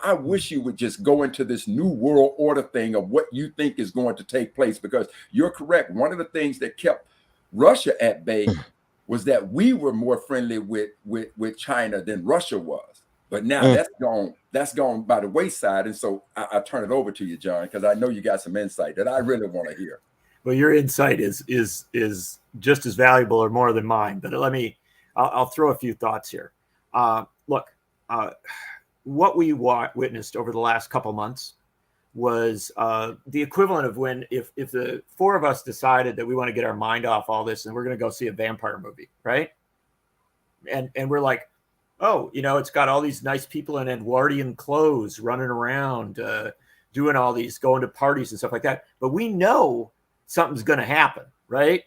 I wish you would just go into this new world order thing of what you think is going to take place, because you're correct. One of the things that kept Russia at bay was that we were more friendly with China than Russia was. But now that's gone by the wayside. And so I turn it over to you, John, because I know you got some insight that I really want to hear. Well, your insight is just as valuable or more than mine. But I'll throw a few thoughts here. Look, what we witnessed over the last couple months was the equivalent of when if the four of us decided that we want to get our mind off all this and we're going to go see a vampire movie, right? And we're like, oh, it's got all these nice people in Edwardian clothes running around, doing all these, going to parties and stuff like that. But we know something's going to happen, right?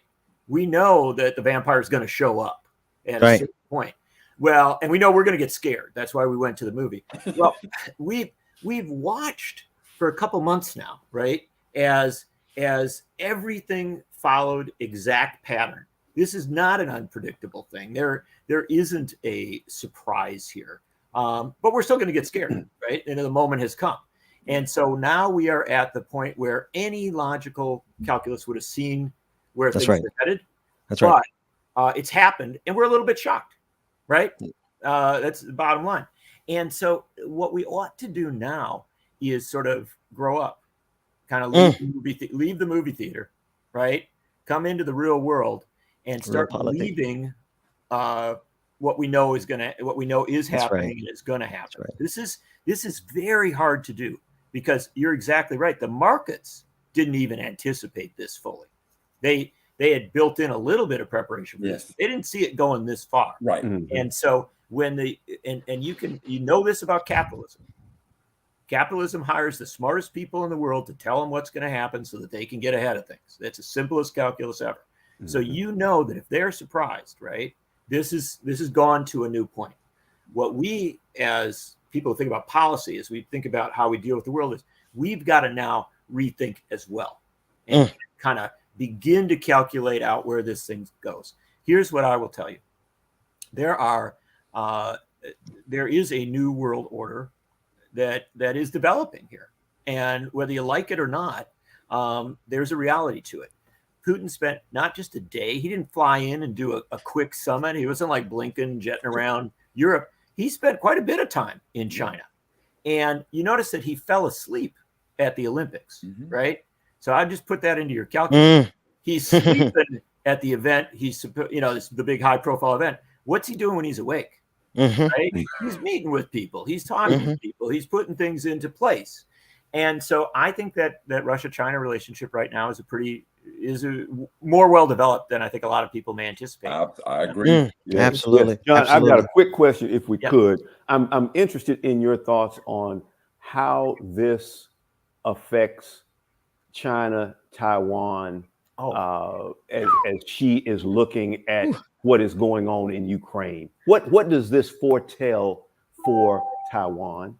We know that the vampire is going to show up at a certain point. Well, and we know we're going to get scared. That's why we went to the movie. Well, we've watched for a couple months now, right? As everything followed exact pattern. This is not an unpredictable thing. There isn't a surprise here, but we're still going to get scared, right? And the moment has come. And so now we are at the point where any logical calculus would have seen where things are headed. That's right. But it's happened, and we're a little bit shocked, right? That's the bottom line. And so what we ought to do now is sort of grow up, kind of leave the movie theater, right? Come into the real world and start believing what we know is happening and is going to happen. Right. This is very hard to do, because you're exactly right. The markets didn't even anticipate this fully. They had built in a little bit of preparation for this. They didn't see it going this far. Right. And so when you know this about capitalism. Capitalism hires the smartest people in the world to tell them what's going to happen so that they can get ahead of things. That's the simplest calculus ever. Mm-hmm. So you know that if they're surprised, right, this is gone to a new point. What we as people think about policy, as we think about how we deal with the world, is we've got to now rethink as well and kind of begin to calculate out where this thing goes. Here's what I will tell you. There is a new world order that is developing here. And whether you like it or not, there's a reality to it. Putin spent not just a day. He didn't fly in and do a quick summit. He wasn't like Blinken jetting around Europe. He spent quite a bit of time in China. And you notice that he fell asleep at the Olympics, right? So I just put that into your calculus. He's sleeping at the event. He's, it's the big high profile event. What's he doing when he's awake? Right? He's meeting with people. He's talking to people. He's putting things into place. And so I think that Russia-China relationship right now is more well developed than I think a lot of people may anticipate. I agree. Absolutely. John, absolutely. I've got a quick question, if we could. I'm interested in your thoughts on how this affects China, Taiwan, as she is looking at what is going on in Ukraine. What does this foretell for Taiwan?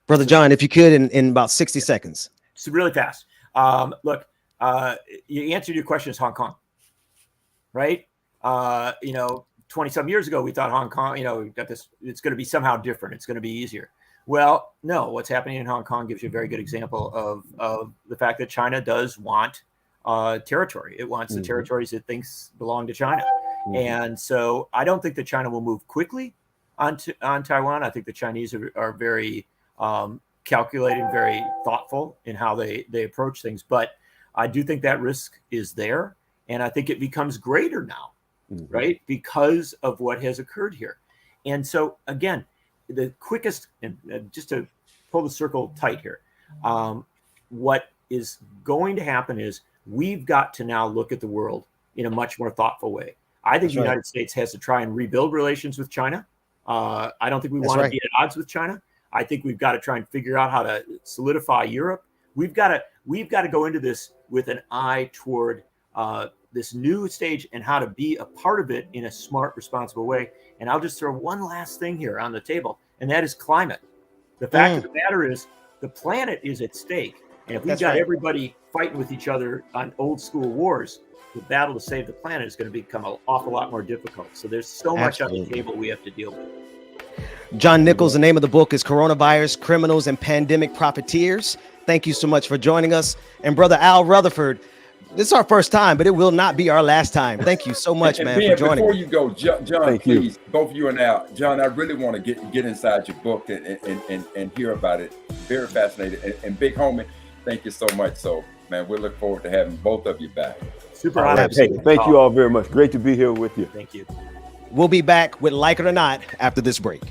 Brother John, if you could, in about 60 seconds. It's really fast. Look, you answered your question is Hong Kong, right? 20-some years ago, we thought Hong Kong, we've got this, it's going to be somehow different. It's going to be easier. Well, no, what's happening in Hong Kong gives you a very good example of the fact that China does want territory. It wants the territories it thinks belong to China. And so I don't think that China will move quickly on Taiwan. I think the Chinese are very calculating, very thoughtful in how they approach things. But I do think that risk is there. And I think it becomes greater now, right? Because of what has occurred here. And so, again, the quickest, and just to pull the circle tight here, what is going to happen is we've got to now look at the world in a much more thoughtful way. I think the United States has to try and rebuild relations with China. I don't think we want to be at odds with China. I think we've got to try and figure out how to solidify Europe. We've got to go into this with an eye toward this new stage and how to be a part of it in a smart, responsible way. And I'll just throw one last thing here on the table, and that is climate. The fact of the matter is the planet is at stake. And if we've got everybody fighting with each other on old school wars, the battle to save the planet is going to become an awful lot more difficult. So there's so much on the table we have to deal with. John Nichols, the name of the book is Coronavirus, Criminals, and Pandemic Profiteers. Thank you so much for joining us. And Brother Al Rutherford, this is our first time, but it will not be our last time. Thank you so much, man, for joining. Before you go, John, please, both you and Al, John, I really want to get inside your book and hear about it. Very fascinating. And Big Homie, thank you so much. So, man, we look forward to having both of you back. Super honored. Hey, thank you all very much. Great to be here with you. Thank you. We'll be back with Like It or Not after this break.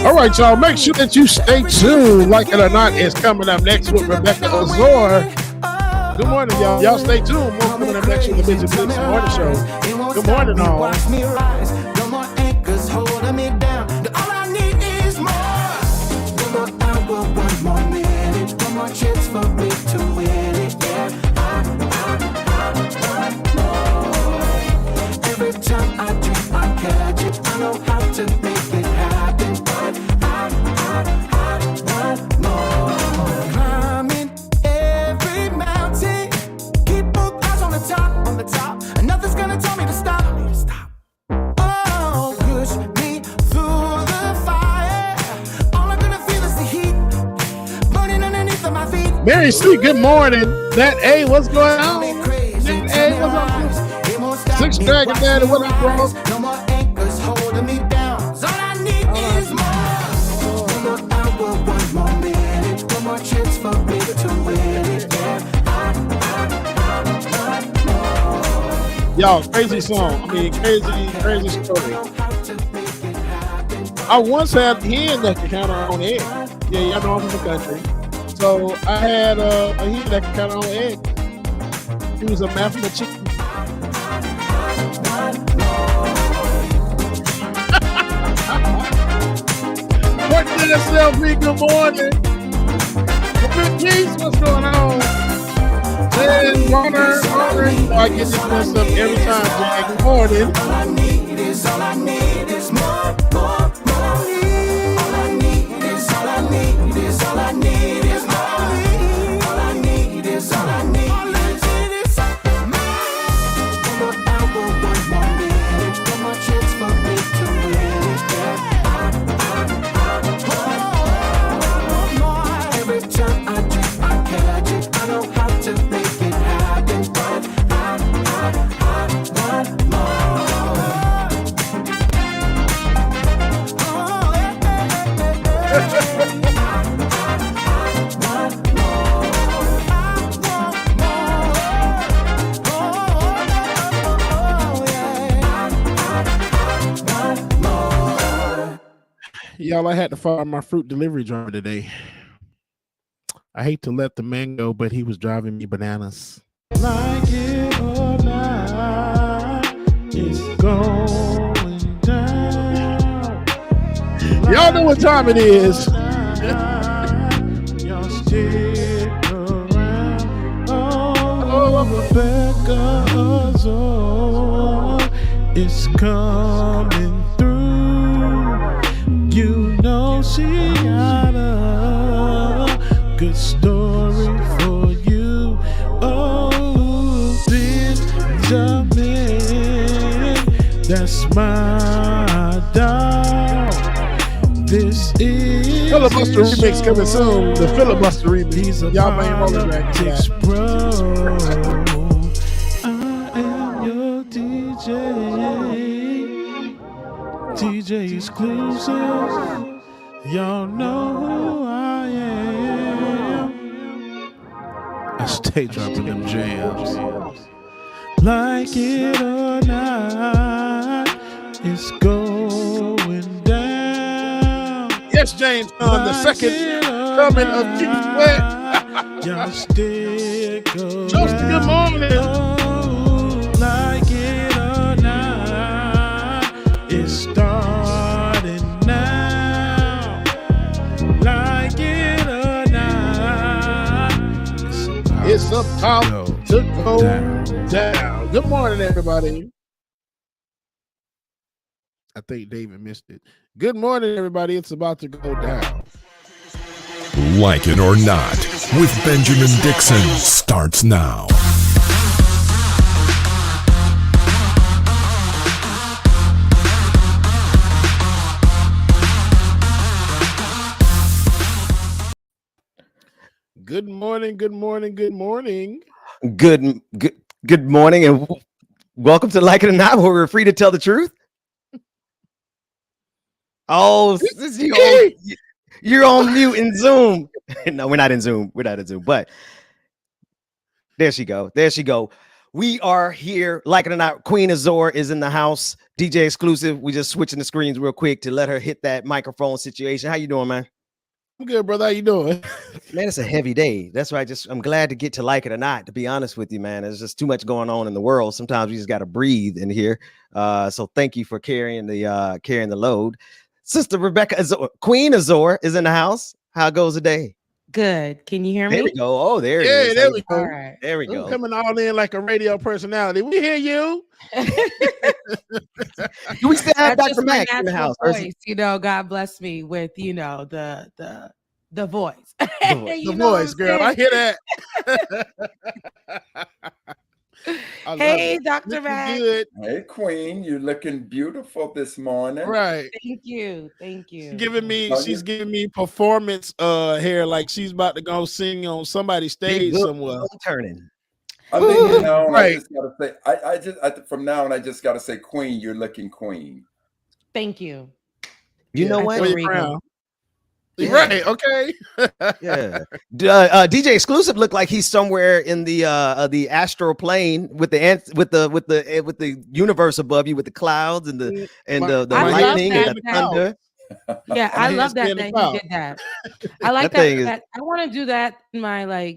All right, y'all, make sure that you stay tuned. Like It or Not is coming up next with Rebecca Azor. Good morning, y'all. Y'all stay tuned. More coming up next with the Benjamin Dixon Morning Show. Good morning, all. Watch me rise. No more anchors holding me down. All I need is more. One more hour, one more minute. One more chance for me to win it. Yeah, I want more. Every time I dream, I catch it. I know how to make it happen. Mary C, good morning. That A, what's going on? That A, what's up? Six Dragon Daddy, what up, bro? No more anchors holding me down. All I need is more. Y'all, crazy song. I mean, crazy story. I once had a hen that could count her own eggs. Yeah, y'all know I'm from the country. So I had a hen that could count her own eggs. She was a mathematician. What did yourself be? Good morning. Good peace. What's going on? Hey, Warner. I get this messed up every time, Jack. Good morning. All I need is more. All I need is all I need is all I need is all I need is more. All I need is all I need is more. Put my elbow one more minute, put my chips for me to win it. More. Every time I drink, I catch it. I don't have to make it happen, but I want more. Y'all, I had to fire my fruit delivery driver today. I hate to let the man go, but he was driving me bananas. Like it or not, it's going down. Y'all know what time it is. Y'all stick around. Oh, Rebecca Azor is coming through. You know she got a good story for you. Oh, Benjamin, that's my dog. This is filibuster remix coming soon. The filibuster remix. Y'all ain't rolling back to that. Bro, I am your DJ. DJ exclusive. Y'all know who I am. I stay dropping them jams. Like it or not, it's going down. Yes, James, the second coming of Keith Sweat. Y'all stick around. Toasty, good morning. Like it or not, it's starting now. Like it or not, it's about to go down. Good morning, everybody. I think David missed it. Good morning, everybody. It's about to go down. Like It or Not with Benjamin Dixon starts now. Good morning, good morning, good morning. Good morning, and welcome to Like It or Not, where we're free to tell the truth. Oh, you're on mute in Zoom. No, we're not in Zoom. We're not in Zoom. But there she go. There she go. We are here. Like It or Not, Queen Azor is in the house. DJ exclusive. We just switching the screens real quick to let her hit that microphone situation. How you doing, man? I'm good, brother. How you doing? Man, it's a heavy day. That's why I'm glad to get to Like It or Not, to be honest with you, man. There's just too much going on in the world. Sometimes we just got to breathe in here. So thank you for carrying the load. Sister Rebecca Azor, Queen Azor is in the house. How goes the day? Good. Can you hear me? There we go. Oh, there it is. There we go. All right. There we go. Coming all in like a radio personality. We hear you. Do we still have That's Dr. just my Mac in the natural house? voice. You know, God bless me with, you know, the voice. The voice, girl. I hear that. Hey, Dr. Mac. Good. Hey, Queen, you're looking beautiful this morning. Right. Thank you. Thank you. She's giving me performance hair, like she's about to go sing on somebody's stage somewhere. Turning. I think, you know, Right. I just gotta say, from now on, I just gotta say, Queen, you're looking queen. Thank you. You know what? Wear your crown. Yeah. Right. Okay. Yeah. DJ Exclusive looked like he's somewhere in the astral plane with the universe above you, with the clouds and the I love lightning and that. the thunder. Yeah, My I hands love stay that in the he cloud. did that. I like That thing is- that. I want to do that in my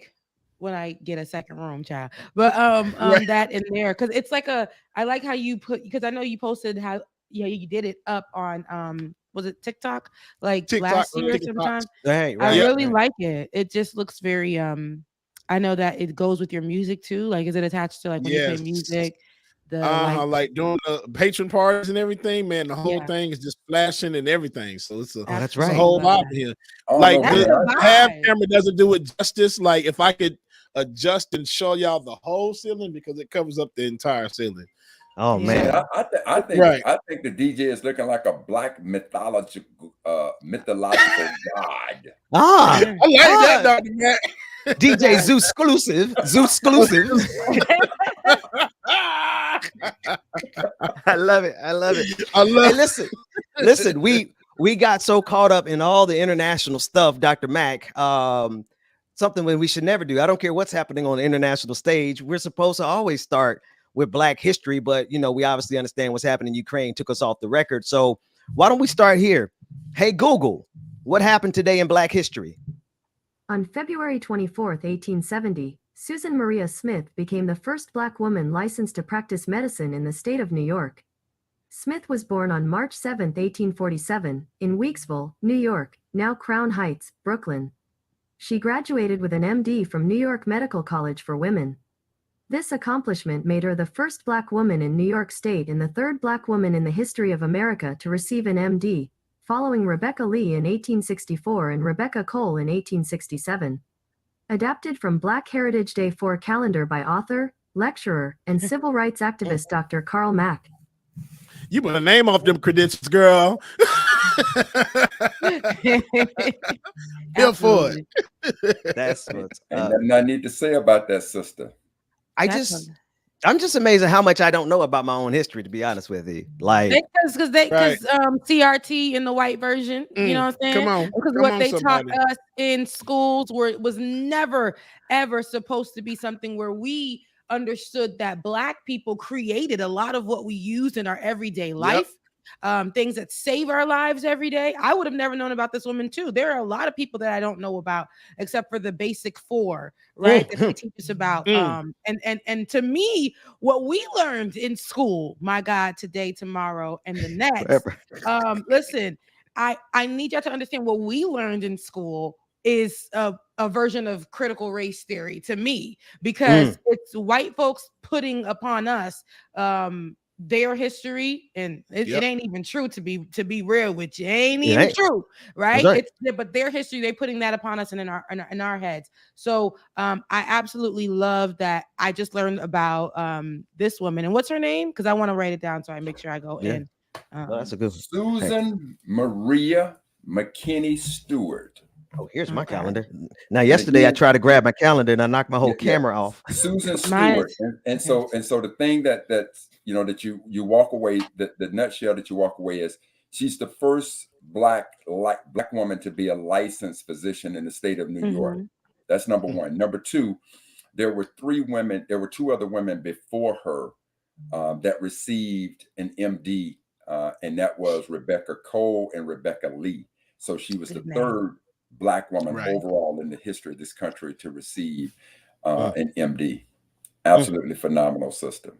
when I get a second room, child. But Right. that in there, because it's like I like how you put, because I know you posted how you did it up on was it TikTok like TikTok, last year TikTok. sometime. Right, I right. really like it. It just looks very I know that it goes with your music too. Like, is it attached to like when you play Yes. music? The Like doing the patron parties and everything, man. The whole Yeah. thing is just flashing and everything. So it's a, Oh, that's it's a right. whole Love vibe that. here. Oh, Like no, That's man, the the half vibe. camera doesn't do it justice. Like if I could adjust and show y'all the whole ceiling, because it covers up the entire ceiling. Oh Yeah. man. I think Right. I think the DJ is looking like a black mythological god. Ah, Yeah. I like that, ah, Dr. Matt. DJ Zeus exclusive. I love it. I love it. I love Hey, listen. We got so caught up in all the international stuff, Dr. Mac. Something when we should never do. I don't care what's happening on the international stage. We're supposed to always start with Black history, but we obviously understand what's happening in Ukraine took us off the record. So why don't we start here? Hey Google, what happened today in Black history? On February 24, 1870, Susan Maria Smith became the first Black woman licensed to practice medicine in the state of New York. Smith was born on March 7, 1847, in Weeksville, New York, now Crown Heights, Brooklyn. She graduated with an MD from New York Medical College for Women. This accomplishment made her the first Black woman in New York State and the third Black woman in the history of America to receive an MD, following Rebecca Lee in 1864 and Rebecca Cole in 1867. Adapted from Black Heritage Day 4 calendar by author, lecturer, and civil rights activist Dr. Karl Mack. You put a name off them credentials, girl. Here for it. That's what's Ain't up. nothing I need to say about that, sister. I'm just amazed at how much I don't know about my own history, to be honest with you. Like, because Right. CRT in the white version, you know what I'm saying? Come on. Because Come what on, they somebody. taught us in schools was never ever supposed to be something where we understood that Black people created a lot of what we used in our everyday life. Things that save our lives every day. I would have never known about this woman too. There are a lot of people that I don't know about, except for the basic four, right? That they teach us about. And to me, what we learned in school, my God, today, tomorrow, and the next. Listen, I need y'all to understand what we learned in school is a version of critical race theory to me, because it's white folks putting upon us their history, and it ain't even true, to be real with you. Ain't even true, right? Right. But their history, they putting that upon us and in our heads. So I absolutely love that. I just learned about this woman, and what's her name? Because I want to write it down so I make sure I go in. Well, that's a good Susan Maria McKinney Stewart. Oh, here's my calendar. Now, yesterday I tried to grab my calendar and I knocked my whole camera off. Susan Stewart, and so the thing that you walk away, the nutshell that you walk away is she's the first black woman to be a licensed physician in the state of New York. That's number one. Number two, there were two other women before her that received an MD, and that was Rebecca Cole and Rebecca Lee. So she was the third Black woman overall in the history of this country to receive an MD. Absolutely phenomenal system.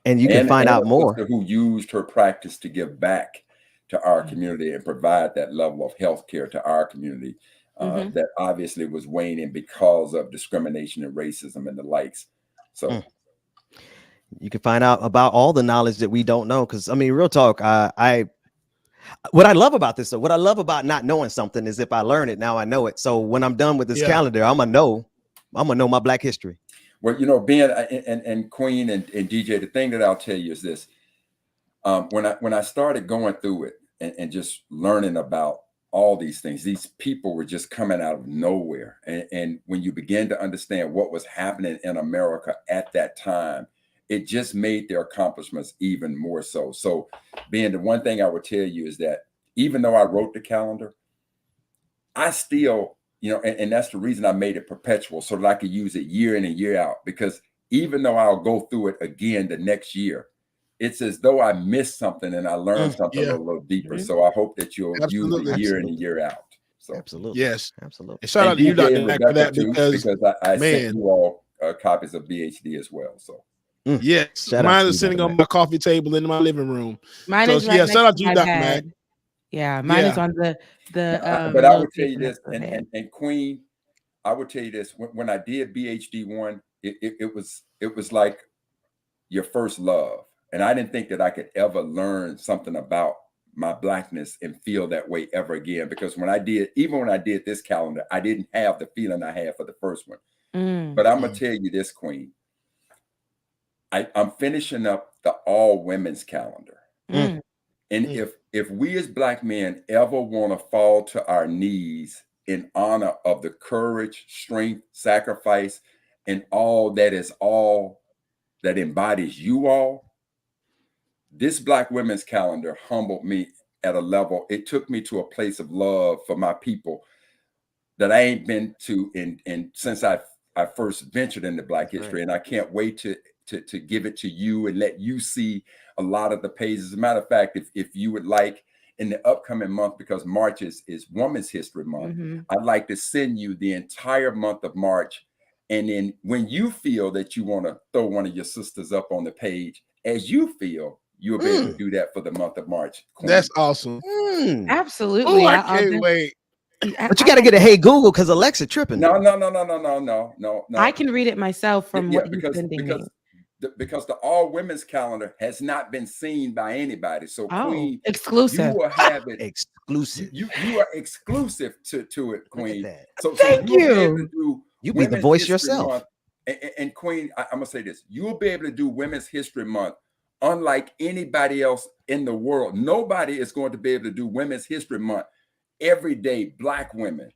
And you can find out more. Who used her practice to give back to our community and provide that level of health care to our community that obviously was waning because of discrimination and racism and the likes. So you can find out about all the knowledge that we don't know. Because I mean, real talk, what I love about this, though, what I love about not knowing something is if I learn it, now I know it. So when I'm done with this calendar, I'm gonna know my Black history. Well, being and Queen and DJ, the thing that I'll tell you is this: when I started going through it and just learning about all these things, these people were just coming out of nowhere. And when you begin to understand what was happening in America at that time, it just made their accomplishments even more so. So being the one thing I would tell you is that even though I wrote the calendar, I still, and that's the reason I made it perpetual, so that I could use it year in and year out. Because even though I'll go through it again the next year, it's as though I missed something and I learned something a little deeper. So I hope that you'll use it year in and year out. So absolutely, yes, absolutely. And shout out to you, Dr. Mack, for that, because I sent you all copies of BHD as well. So yes, mine is sitting on my coffee table in my living room. Mine So is right next shout out to to you, my Dr. bed. Mack. Yeah, mine is on the but I would tell you location this, next to the bed. and Queen, I would tell you this: when I did BHD 1, it was like your first love, and I didn't think that I could ever learn something about my Blackness and feel that way ever again. Because when I did this calendar, I didn't have the feeling I had for the first one. But I'm gonna tell you this, Queen. I'm finishing up the all women's calendar. And if we as Black men ever want to fall to our knees in honor of the courage, strength, sacrifice, and all that embodies you all, this Black women's calendar humbled me at a level. It took me to a place of love for my people that I ain't been to in since I first ventured into Black history. And I can't wait to give it to you and let you see a lot of the pages. As a matter of fact, if you would like, in the upcoming month, because March is Women's History Month, I'd like to send you the entire month of March. And then when you feel that you want to throw one of your sisters up on the page, as you feel, you'll be able to do that for the month of March. Queen. That's awesome. Absolutely. Oh, I can't wait. But you got to get a Hey Google, because Alexa tripping. No. I can read it myself from what you're sending me. Because the all women's calendar has not been seen by anybody. So Queen, exclusive. You will have it exclusive. You are exclusive to it, Queen. So thank you. You be the voice yourself. And Queen, I'm gonna say this: you will be able to do Women's History Month unlike anybody else in the world. Nobody is going to be able to do Women's History Month every day. Black women.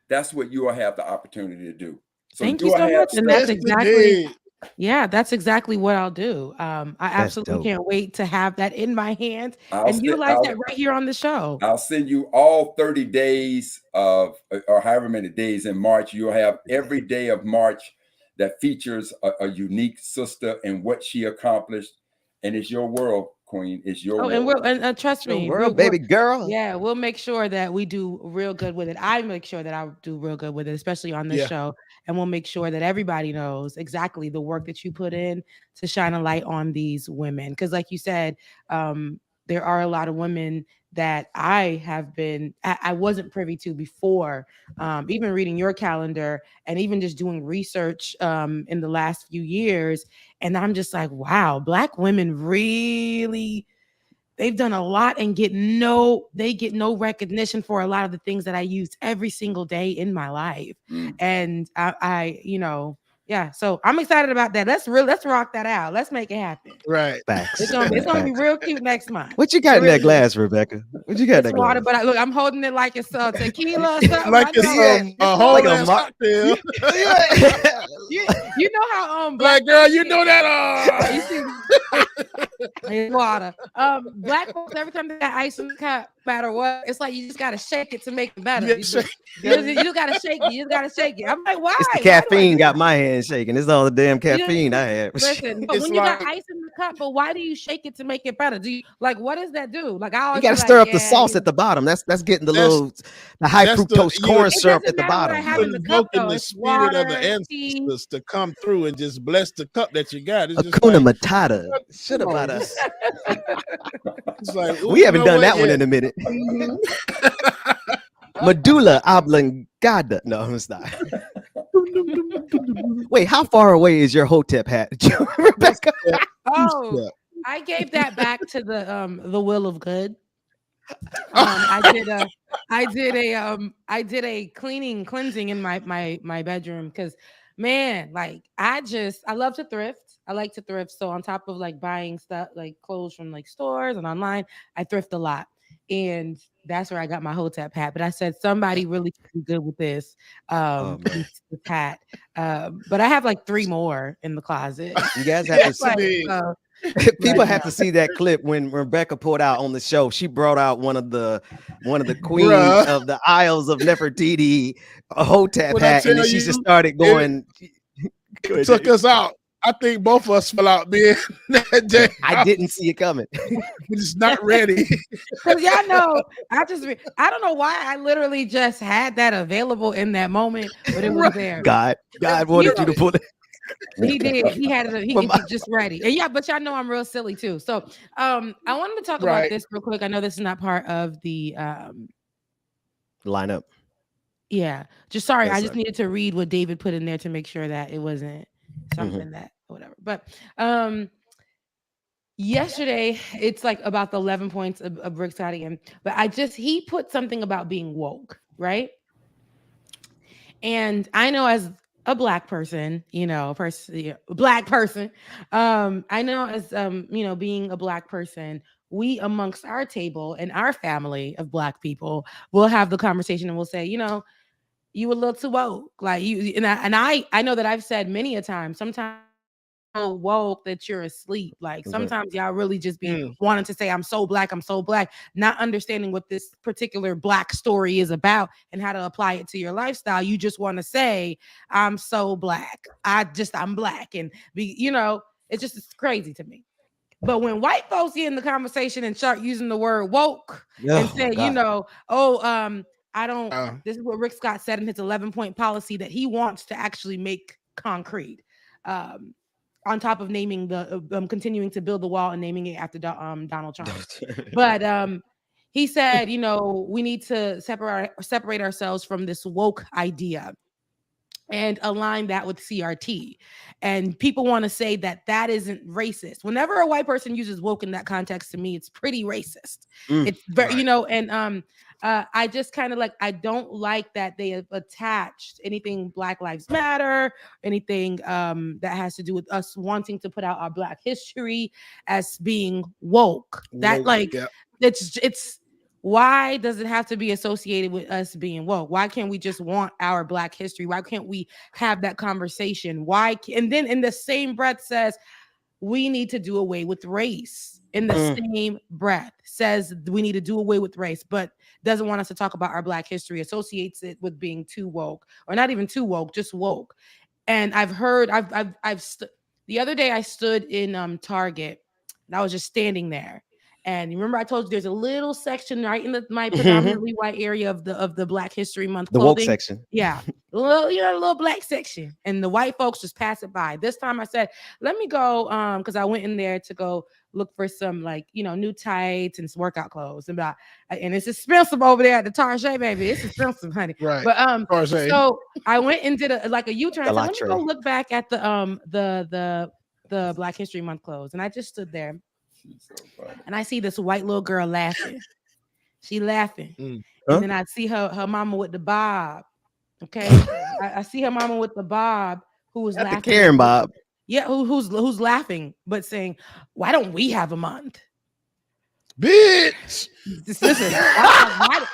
That's what you will have the opportunity to do. So thank you so much. And that's exactly. Yeah, that's exactly what I'll do. I absolutely can't wait to have that in my hands and utilize that right here on the show. I'll send you all 30 days of, or however many days in March. You'll have every day of March that features a unique sister and what she accomplished. And it's your world, Queen. It's your world. And trust me, baby girl. Yeah, we'll make sure that we do real good with it. I make sure that I do real good with it, especially on this show. And we'll make sure that everybody knows exactly the work that you put in to shine a light on these women. Because like you said, there are a lot of women that I wasn't privy to before, even reading your calendar and even just doing research in the last few years. And I'm just like, wow, Black women really, they've done a lot and get no recognition for a lot of the things that I use every single day in my life. And so I'm excited about that. Let's rock that out. Let's make it happen. Right. Facts. It's gonna be real cute next month. What you got in that glass, Rebecca? What you got in that water, glass? but look, I'm holding it like it's tequila or something. Like it's a whole cocktail. You know how Black girl, you know that you see, it's water. Black folks, every time they got ice in the cup, no matter what, it's like you just gotta shake it to make it better. You just gotta shake it. You just gotta shake it. I'm like, why? It's the caffeine got my hand shaking. It's all the damn caffeine I had. Listen, but when you got ice in the cup, but why do you shake it to make it better? Do you what does that do? Like I always you gotta stir up the sauce at the bottom. That's getting the high fructose corn syrup at the bottom. Invoking the spirit of the ancestors to come through and just bless the cup that you got. It's Hakuna Matata. Shut up about us. We haven't done that one in a minute. Medulla oblongata. No, I'm not. Wait, how far away is your Hotep hat, Rebecca? Oh, I gave that back to the Will of Good. I did a cleansing in my bedroom because man, like I love to thrift. I like to thrift. So on top of buying stuff like clothes from stores and online, I thrift a lot. And that's where I got my Hotep hat. But I said somebody really could be good with this hat. But I have 3 more in the closet. You guys have to People have to see that clip when Rebecca pulled out on the show. She brought out one of the queens Bruh. of the Isles of Nefertiti, a Hotep When I hat, and then tell she just you, started going. it took us out. I think both of us fell out, man. That day. I didn't see it coming. We're just not ready. Because y'all know, I don't know why I literally just had that available in that moment, but it was there. God wanted you to pull it. He did. He had it. He was just ready. And yeah, but y'all know I'm real silly too. So I wanted to talk about this real quick. I know this is not part of the lineup. Yeah. Just sorry. Yes, I just sir. needed to read what David put in there to make sure that it wasn't something that whatever. But yesterday, it's like about the 11 points of Rick Scotty. But he put something about being woke, right? And I know as a black person, black person, I know as, being a black person, we amongst our table and our family of black people will have the conversation and we'll say, you a little too woke. Like you, and I know that I've said many a time, sometimes so woke that you're asleep. Like sometimes y'all really just be wanting to say, I'm so black, not understanding what this particular black story is about and how to apply it to your lifestyle. You just want to say, I'm so black. I'm black. And it's crazy to me. But when white folks get in the conversation and start using the word woke and say, this is what Rick Scott said in his 11-point policy that he wants to actually make concrete. On top of naming continuing to build the wall and naming it after Donald Trump. But he said, we need to separate ourselves from this woke idea and align that with CRT. And people want to say that isn't racist. Whenever a white person uses woke in that context, to me, it's pretty racist. It's very, I just kind of I don't like that they have attached anything Black Lives Matter, anything that has to do with us wanting to put out our Black history as being woke. It's why does it have to be associated with us being woke? Why can't we just want our Black history? Why can't we have that conversation? And then in the same breath says we need to do away with race. In the same breath says we need to do away with race, but doesn't want us to talk about our Black history, associates it with being too woke, or not even too woke, just woke. And I've heard, the other day I stood in Target and I was just standing there. And remember, I told you there's a little section right in my predominantly white area of the Black History Month the clothing. woke section. Yeah, a little black section, and the white folks just pass it by. This time I said, let me go, because I went in there to go look for some new tights and some workout clothes, and it's expensive over there at the Target, baby. It's expensive, honey. Right. But so I went and did a U-turn. I said, let me go look back at the Black History Month clothes, and I just stood there. And I see this white little girl laughing. She laughing. And then I see her mama with the bob. Okay. I see her mama with the bob who was laughing. The Karen bob. Yeah, who's laughing, but saying, why don't we have a month? Bitch. Listen, why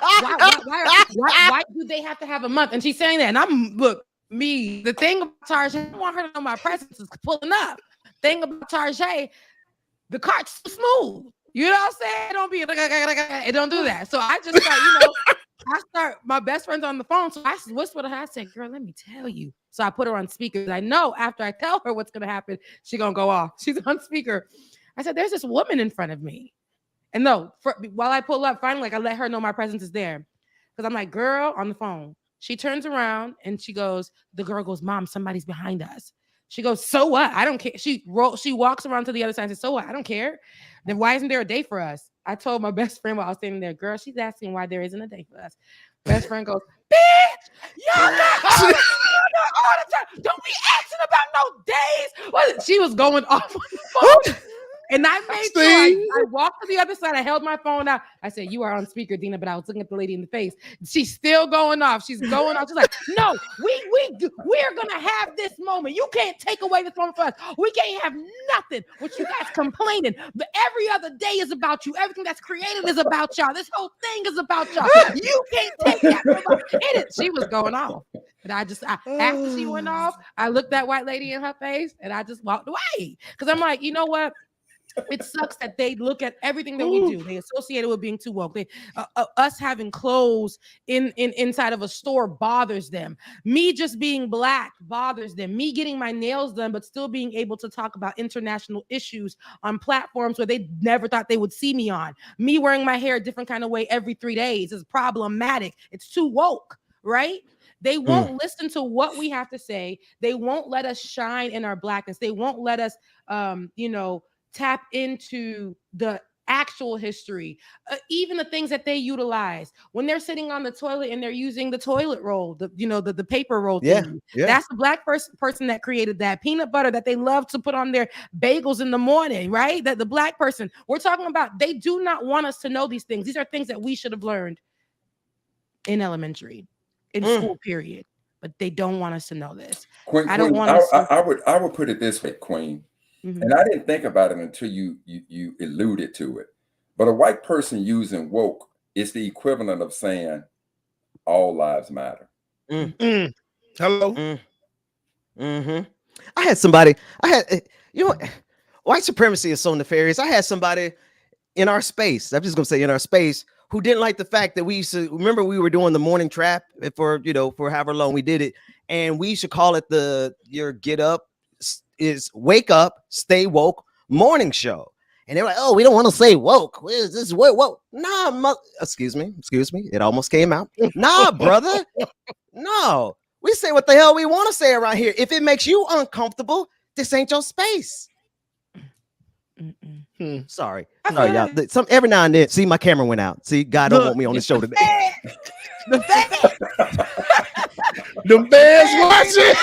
do they have to have a month? And she's saying that. And the thing about Tarjay, I want her to know my presence is pulling up. Thing about Tarjay, the cart's smooth. You know what I'm saying? It don't do that. So I just start, my best friend's on the phone. So I whispered to her, I said, girl, let me tell you. So I put her on speaker. I know after I tell her what's going to happen, she's going to go off. She's on speaker. I said, there's this woman in front of me. And while I pull up, finally, I let her know my presence is there. Because I'm like, girl, on the phone. She turns around and the girl goes, Mom, somebody's behind us. She goes, so what? I don't care. She walks around to the other side and says, so what? I don't care. Then why isn't there a day for us? I told my best friend while I was standing there, girl, she's asking why there isn't a day for us. Best friend goes, bitch, y'all not all the time. Don't be asking about no days. She was going off on the phone. And I made sure I walked to the other side. I held my phone out. I said, you are on speaker, Dina, but I was looking at the lady in the face. She's still going off. She's going off. She's like, no, we're going to have this moment. You can't take away this moment from us. We can't have nothing with you guys complaining. But every other day is about you. Everything that's created is about y'all. This whole thing is about y'all. You can't take that. She was going off. And after she went off, I looked that white lady in her face and I just walked away. Because I'm like, you know what? It sucks that they look at everything that we do. They associate it with being too woke. Us having clothes inside of a store bothers them. Me just being black bothers them. Me getting my nails done, but still being able to talk about international issues on platforms where they never thought they would see me on. Me wearing my hair a different kind of way every 3 days is problematic. It's too woke, right? They won't listen to what we have to say. They won't let us shine in our blackness. They won't let us, tap into the actual history, even the things that they utilize when they're sitting on the toilet and they're using the toilet roll, the paper roll thing. That's the black person that created that. Peanut butter that they love to put on their bagels in the morning, right? That the black person we're talking about, they do not want us to know these things. These are things that we should have learned in elementary, in school, period. But they don't want us to know this. Queen, I don't want us to. I would put it this way, Queen. And I didn't think about it until you alluded to it. But a white person using woke is the equivalent of saying all lives matter. Hello. I had white supremacy is so nefarious. I had somebody in our space, I'm just gonna say in our space, who didn't like the fact that we used to remember we were doing the morning trap for however long we did it, and we used to call it your get up is wake up, stay woke morning show. And they're like, oh, we don't want to say woke. What is this? Woke? Nah, excuse me. It almost came out. Nah, brother. No, we say what the hell we want to say around here. If it makes you uncomfortable, this ain't your space. Sorry, y'all. Every now and then, see, my camera went out. See, God don't want me on the show today. The fans watching.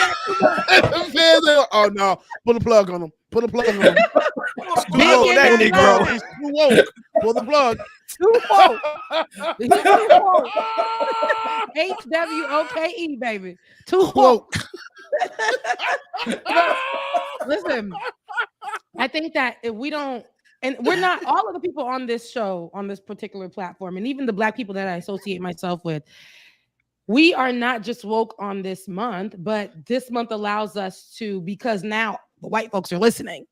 The fans oh no, put a plug on them. Put a plug on them. That Negro. He's too woke. Pull the plug. Too woke. HWOKE, baby. Too woke. Listen, I think that if we don't, and we're not, all of the people on this show, on this particular platform, and even the black people that I associate myself with, we are not just woke on this month, but this month allows us to, because now the white folks are listening.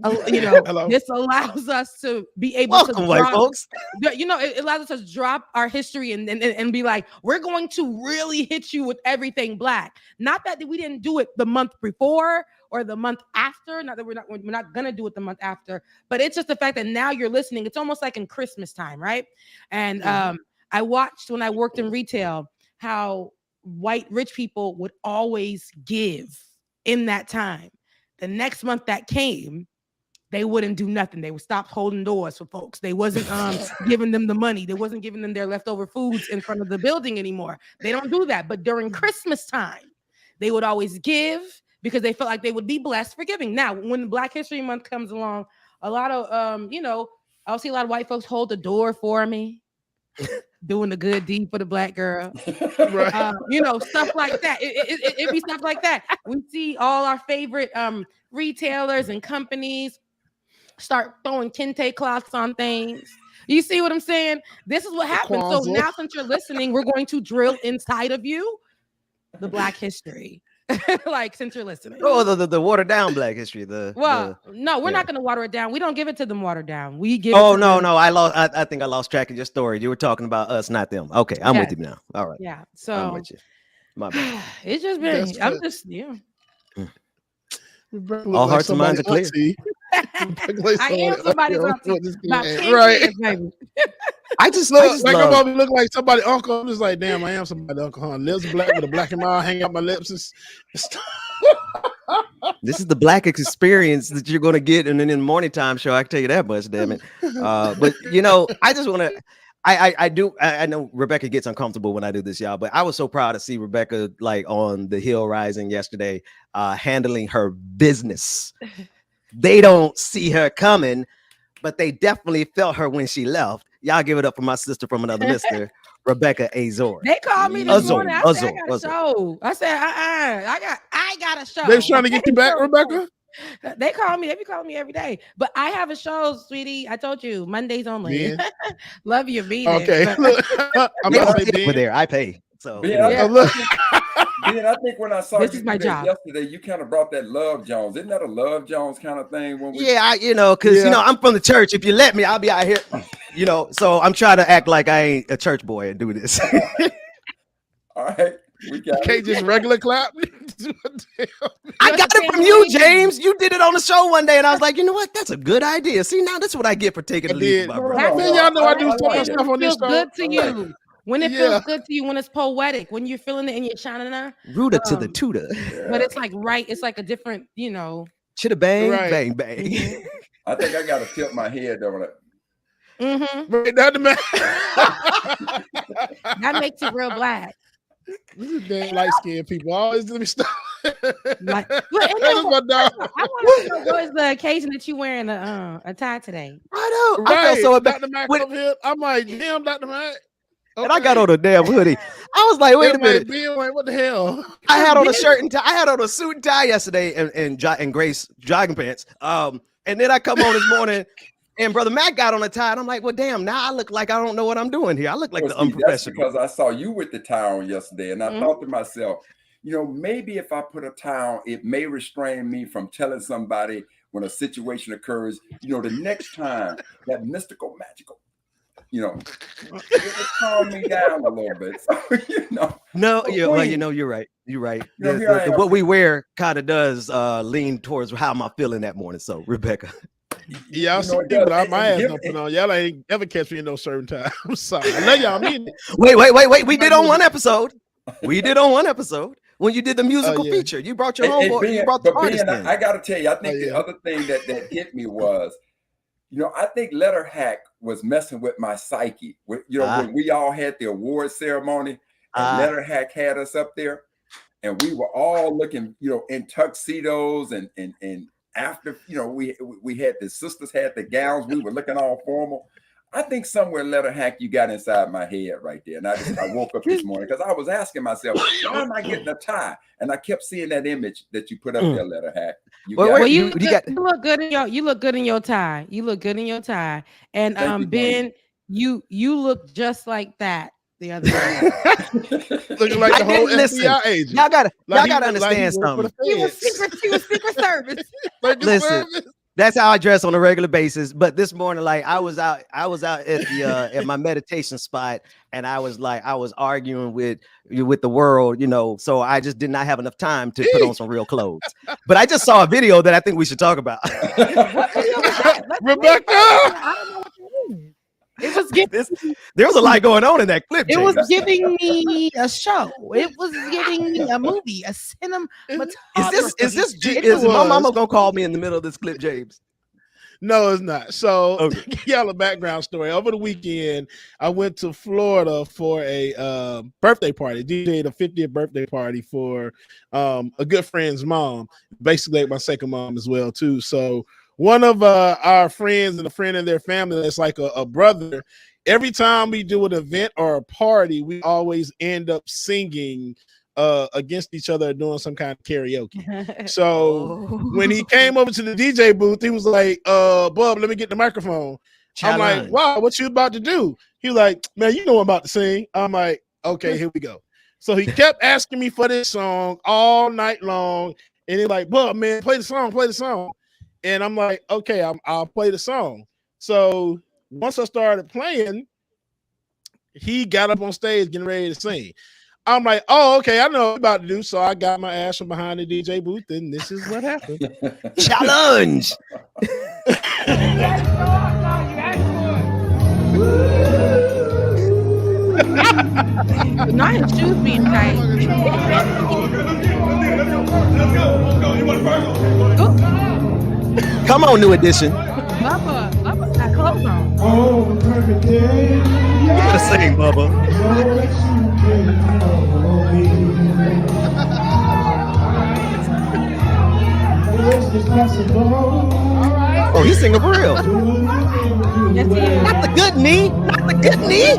This allows us to be able to drop, white folks. It allows us to drop our history and be like, we're going to really hit you with everything black. Not that we didn't do it the month before or the month after. Not that we're not gonna do it the month after, but it's just the fact that now you're listening. It's almost like in Christmas time, right? And I watched when I worked in retail how white rich people would always give in that time. The next month that came, they wouldn't do nothing. They would stop holding doors for folks. They wasn't giving them the money. They wasn't giving them their leftover foods in front of the building anymore. They don't do that. But during Christmas time, they would always give because they felt like they would be blessed for giving. Now, when Black History Month comes along, a lot of, I'll see a lot of white folks hold the door for me, doing the good deed for the black girl. Right. Stuff like that. It be stuff like that. We see all our favorite retailers and companies start throwing kente cloths on things. You see what I'm saying? This is what happens. So now, since you're listening, we're going to drill inside of you the Black history. Since you're listening. Oh, the watered down Black history. No, we're not going to water it down. We don't give it to them watered down. We give. Oh, no. I think I lost track of your story. You were talking about us, not them. Okay, I'm with you now. All right. Yeah. So I'm with you. My bad. It's just been. I'm just all hearts and minds are clear. I am somebody's auntie. Right. I just I'm about to look like somebody's uncle. I'm just like, damn, I am somebody's uncle. Huh? Lips black with a black and mild, hang out my lips. This is the black experience that you're going to get, and then in the morning time show, I can tell you that much. Damn it! But I just want to. I know Rebecca gets uncomfortable when I do this, y'all, but I was so proud to see Rebecca on the Hill Rising yesterday, handling her business. They don't see her coming, but they definitely felt her when she left. Y'all give it up for my sister from another mister, Rebecca Azor. They called me this morning. I said, I got a show. I said, I got a show. They're trying to get you back, Rebecca? They call me. They be calling me every day. But I have a show, sweetie. I told you, Mondays only. Yeah. Love you, be there. Okay. I'm over there. I pay. So Ben, I think when I saw This you is my do that job. yesterday, you kind of brought that Love Jones. Isn't that a Love Jones kind of thing? When we... Yeah, because I'm from the church. If you let me, I'll be out here. So I'm trying to act like I ain't a church boy and do this. All right, we got Can't just regular clap. I got it from you, James. You did it on the show one day, and I was like, you know what? That's a good idea. See, now that's what I get for taking the lead. For my brother. Man, y'all know I do so much When stuff on it this feels show. good to you. When it feels good to you, when it's poetic, when you're feeling it in your shanana. Rooter to the tutor. But it's like it's like a different, Chitty bang, Right. bang, bang. I think I got to tilt my head over that. Right, that the man. That makes it real black. This is damn light skinned people. Always let me stop. Like, That is my dog. I want to know what is the occasion that you wearing a tie today? I know. Right. I felt so Dr. Mac over here. I'm like, damn, Dr. Mac. And I got on a damn hoodie. I was like, wait a minute. Like, what the hell? I had on a shirt and tie. I had on a suit and tie yesterday and Grace jogging pants. And then I come on this morning and Brother Mac got on a tie. And I'm like, well, damn, now I look like I don't know what I'm doing here. I look like the unprofessional. That's because I saw you with the tie on yesterday. And I thought to myself, maybe if I put a tie on, it may restrain me from telling somebody when a situation occurs, the next time that mystical, magical, it calmed me down a little bit. So, No, well, you're right. You're right. What we wear kind of does lean towards how am I feeling that morning. So, Rebecca. Yeah, I'll see, but my ass don't put on. Y'all ain't ever catch me in no certain time. I'm sorry. I know y'all mean it. Wait. We did on one episode. When you did the musical feature. You brought your homeboy. You brought the artist in. I got to tell you, I think the other thing that hit me was, I think Letter Hack was messing with my psyche. When we all had the award ceremony, and Letter Hack had us up there, and we were all looking, in tuxedos and after, we had the sisters had the gowns, we were looking all formal. I think somewhere Letter Hack, you got inside my head right there. And I woke up this morning because I was asking myself, why am I getting a tie? And I kept seeing that image that you put up there, Letter Hack. You look good in your tie. You look good in your tie. And Ben, you look just like that the other day. Looking like the whole FBI agent. Y'all gotta understand something. He was Secret Service. Listen, that's how I dress on a regular basis. But this morning, like I was out at the at my meditation spot, and I was arguing with the world, so I just did not have enough time to put on some real clothes. But I just saw a video that I think we should talk about. Rebecca, I don't know what you mean. It was there was a lot going on in that clip. It was giving me a show. It was giving me a movie, a cinema. Is my mama gonna call me in the middle of this clip, James? No, it's not. So, y'all a background story. Over the weekend, I went to Florida for a birthday party. DJ'd a 50th birthday party for a good friend's mom, basically my second mom as well too. So one of our friends and a friend and their family that's like a brother, every time we do an event or a party, we always end up singing against each other, doing some kind of karaoke. So when he came over to the DJ booth, he was like, Bub, let me get the microphone. I'm like, wow, what you about to do? He was like, man, you know I'm about to sing. I'm like, okay, here we go. So he kept asking me for this song all night long. And he's like, Bub, man, play the song. And I'm like, okay, I'll play the song. So once I started playing, he got up on stage getting ready to sing. I'm like, oh, okay, I know what I'm about to do. So I got my ass from behind the DJ booth, and this is what happened. Challenge. Not his shoes being tight. Come on, New Edition. Bubba got clothes on. You gotta sing, Bubba. Oh, he's singing for real. Yes, he is. Not the good knee. Not the good knee.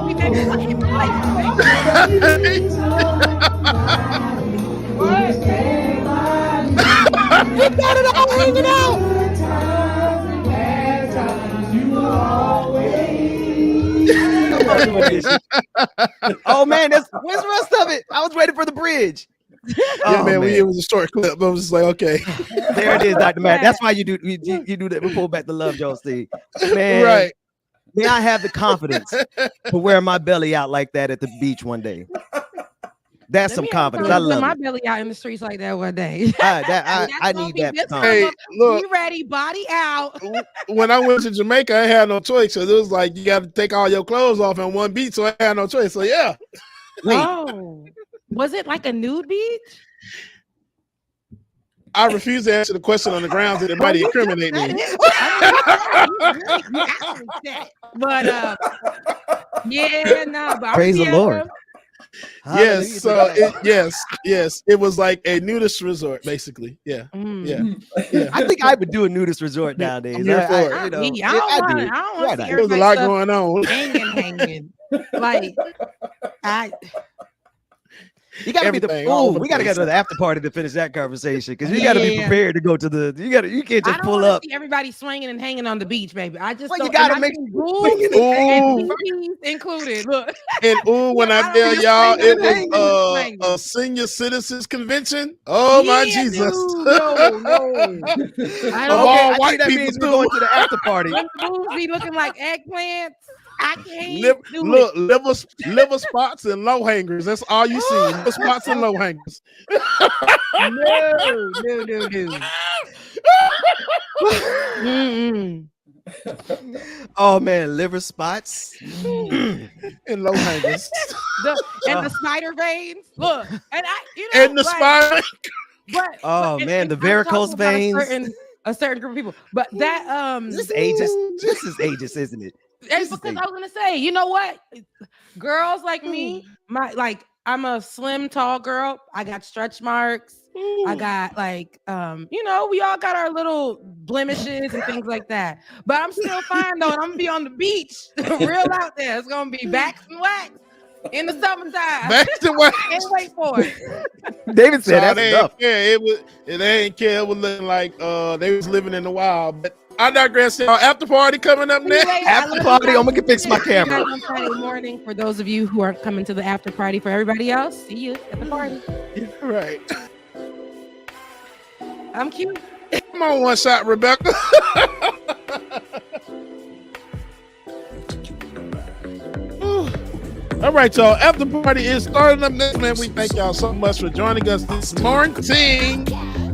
We got it all hanging out. Oh man, where's the rest of it? I was waiting for the bridge. Yeah, man, it was a short clip. I was just like, okay. There it is, Dr. Matt. That's why you do that. We pull back the love, Joe Steve. Man, Right. May I have the confidence to wear my belly out like that at the beach one day? That's some confidence. I love my it. belly out in the streets like that one day. I need that. Hey, look, be ready, body out. when I went to Jamaica, I had no choice. So it was like you got to take all your clothes off in one beach. So I had no choice. So yeah. Oh, was it like a nude beach? I refuse to answer the question on the grounds that it might incriminate me. But yeah, no. But praise the Lord. Yes, yes, it was like a nudist resort, basically. Yeah, yeah. I think I would do a nudist resort nowadays. I'm here for it. I don't want to see There was a lot everybody going on. hanging. Like You gotta be we gotta get to the after party to finish that conversation because you gotta be prepared to go to the. You can't just pull up. See everybody swinging and hanging on the beach, baby. I just Well, don't. you gotta and make included. Look. And when I tell y'all, it was a senior citizens convention. Oh my Jesus! No. I all white people means we're going to the after party. The boobs be looking like eggplants. I can't liver spots and low hangers. That's all you see. Liver spots and low hangers. No. Oh man, liver spots and low hangers. And the spider veins. Look, and the spider. But man, the varicose veins. A certain group of people. But that this is ageist, isn't it? And because I was gonna say, you know what? Girls like me, I'm a slim, tall girl. I got stretch marks. I got we all got our little blemishes and things like that. But I'm still fine though, and I'm gonna be on the beach, real out there. It's gonna be backs and wax in the summertime. Backs and wax. Can't wait for it. David said that's enough. Yeah, they ain't care. It was looking like they was living in the wild. But I digress. Y'all, after party coming up next. After party, I'm gonna fix my camera. On Friday morning for those of you who are coming to the after party. For everybody else, see you at the party. Right. I'm cute. Come on, one shot, Rebecca. All right, y'all. After party is starting up next, man. We thank y'all so much for joining us this morning.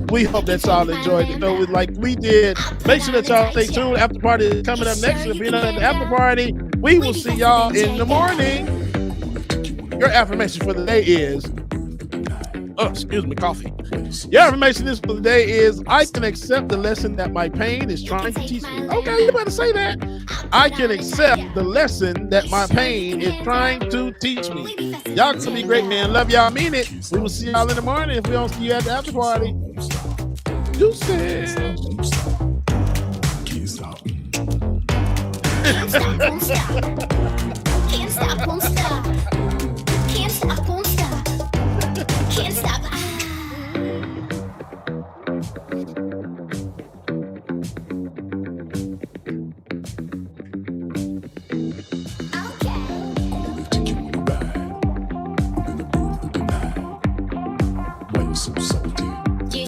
We hope that y'all enjoyed the show like we did. Make sure that y'all stay tuned. After party is coming up next. If you're not at the after party, we will see y'all in the morning. Your affirmation for the day is, coffee. Your affirmation for the day is, I can accept the lesson that my pain is trying to teach me. Okay, you better say that. I can accept the lesson that my pain is trying to teach me. Y'all can be great, man. Love y'all. Mean it. We will see y'all in the morning if we don't see you at the after party. Deuces. Can't stop, won't stop. Can't stop, won't stop. Can't stop, won't stop. Can't stop. So salty.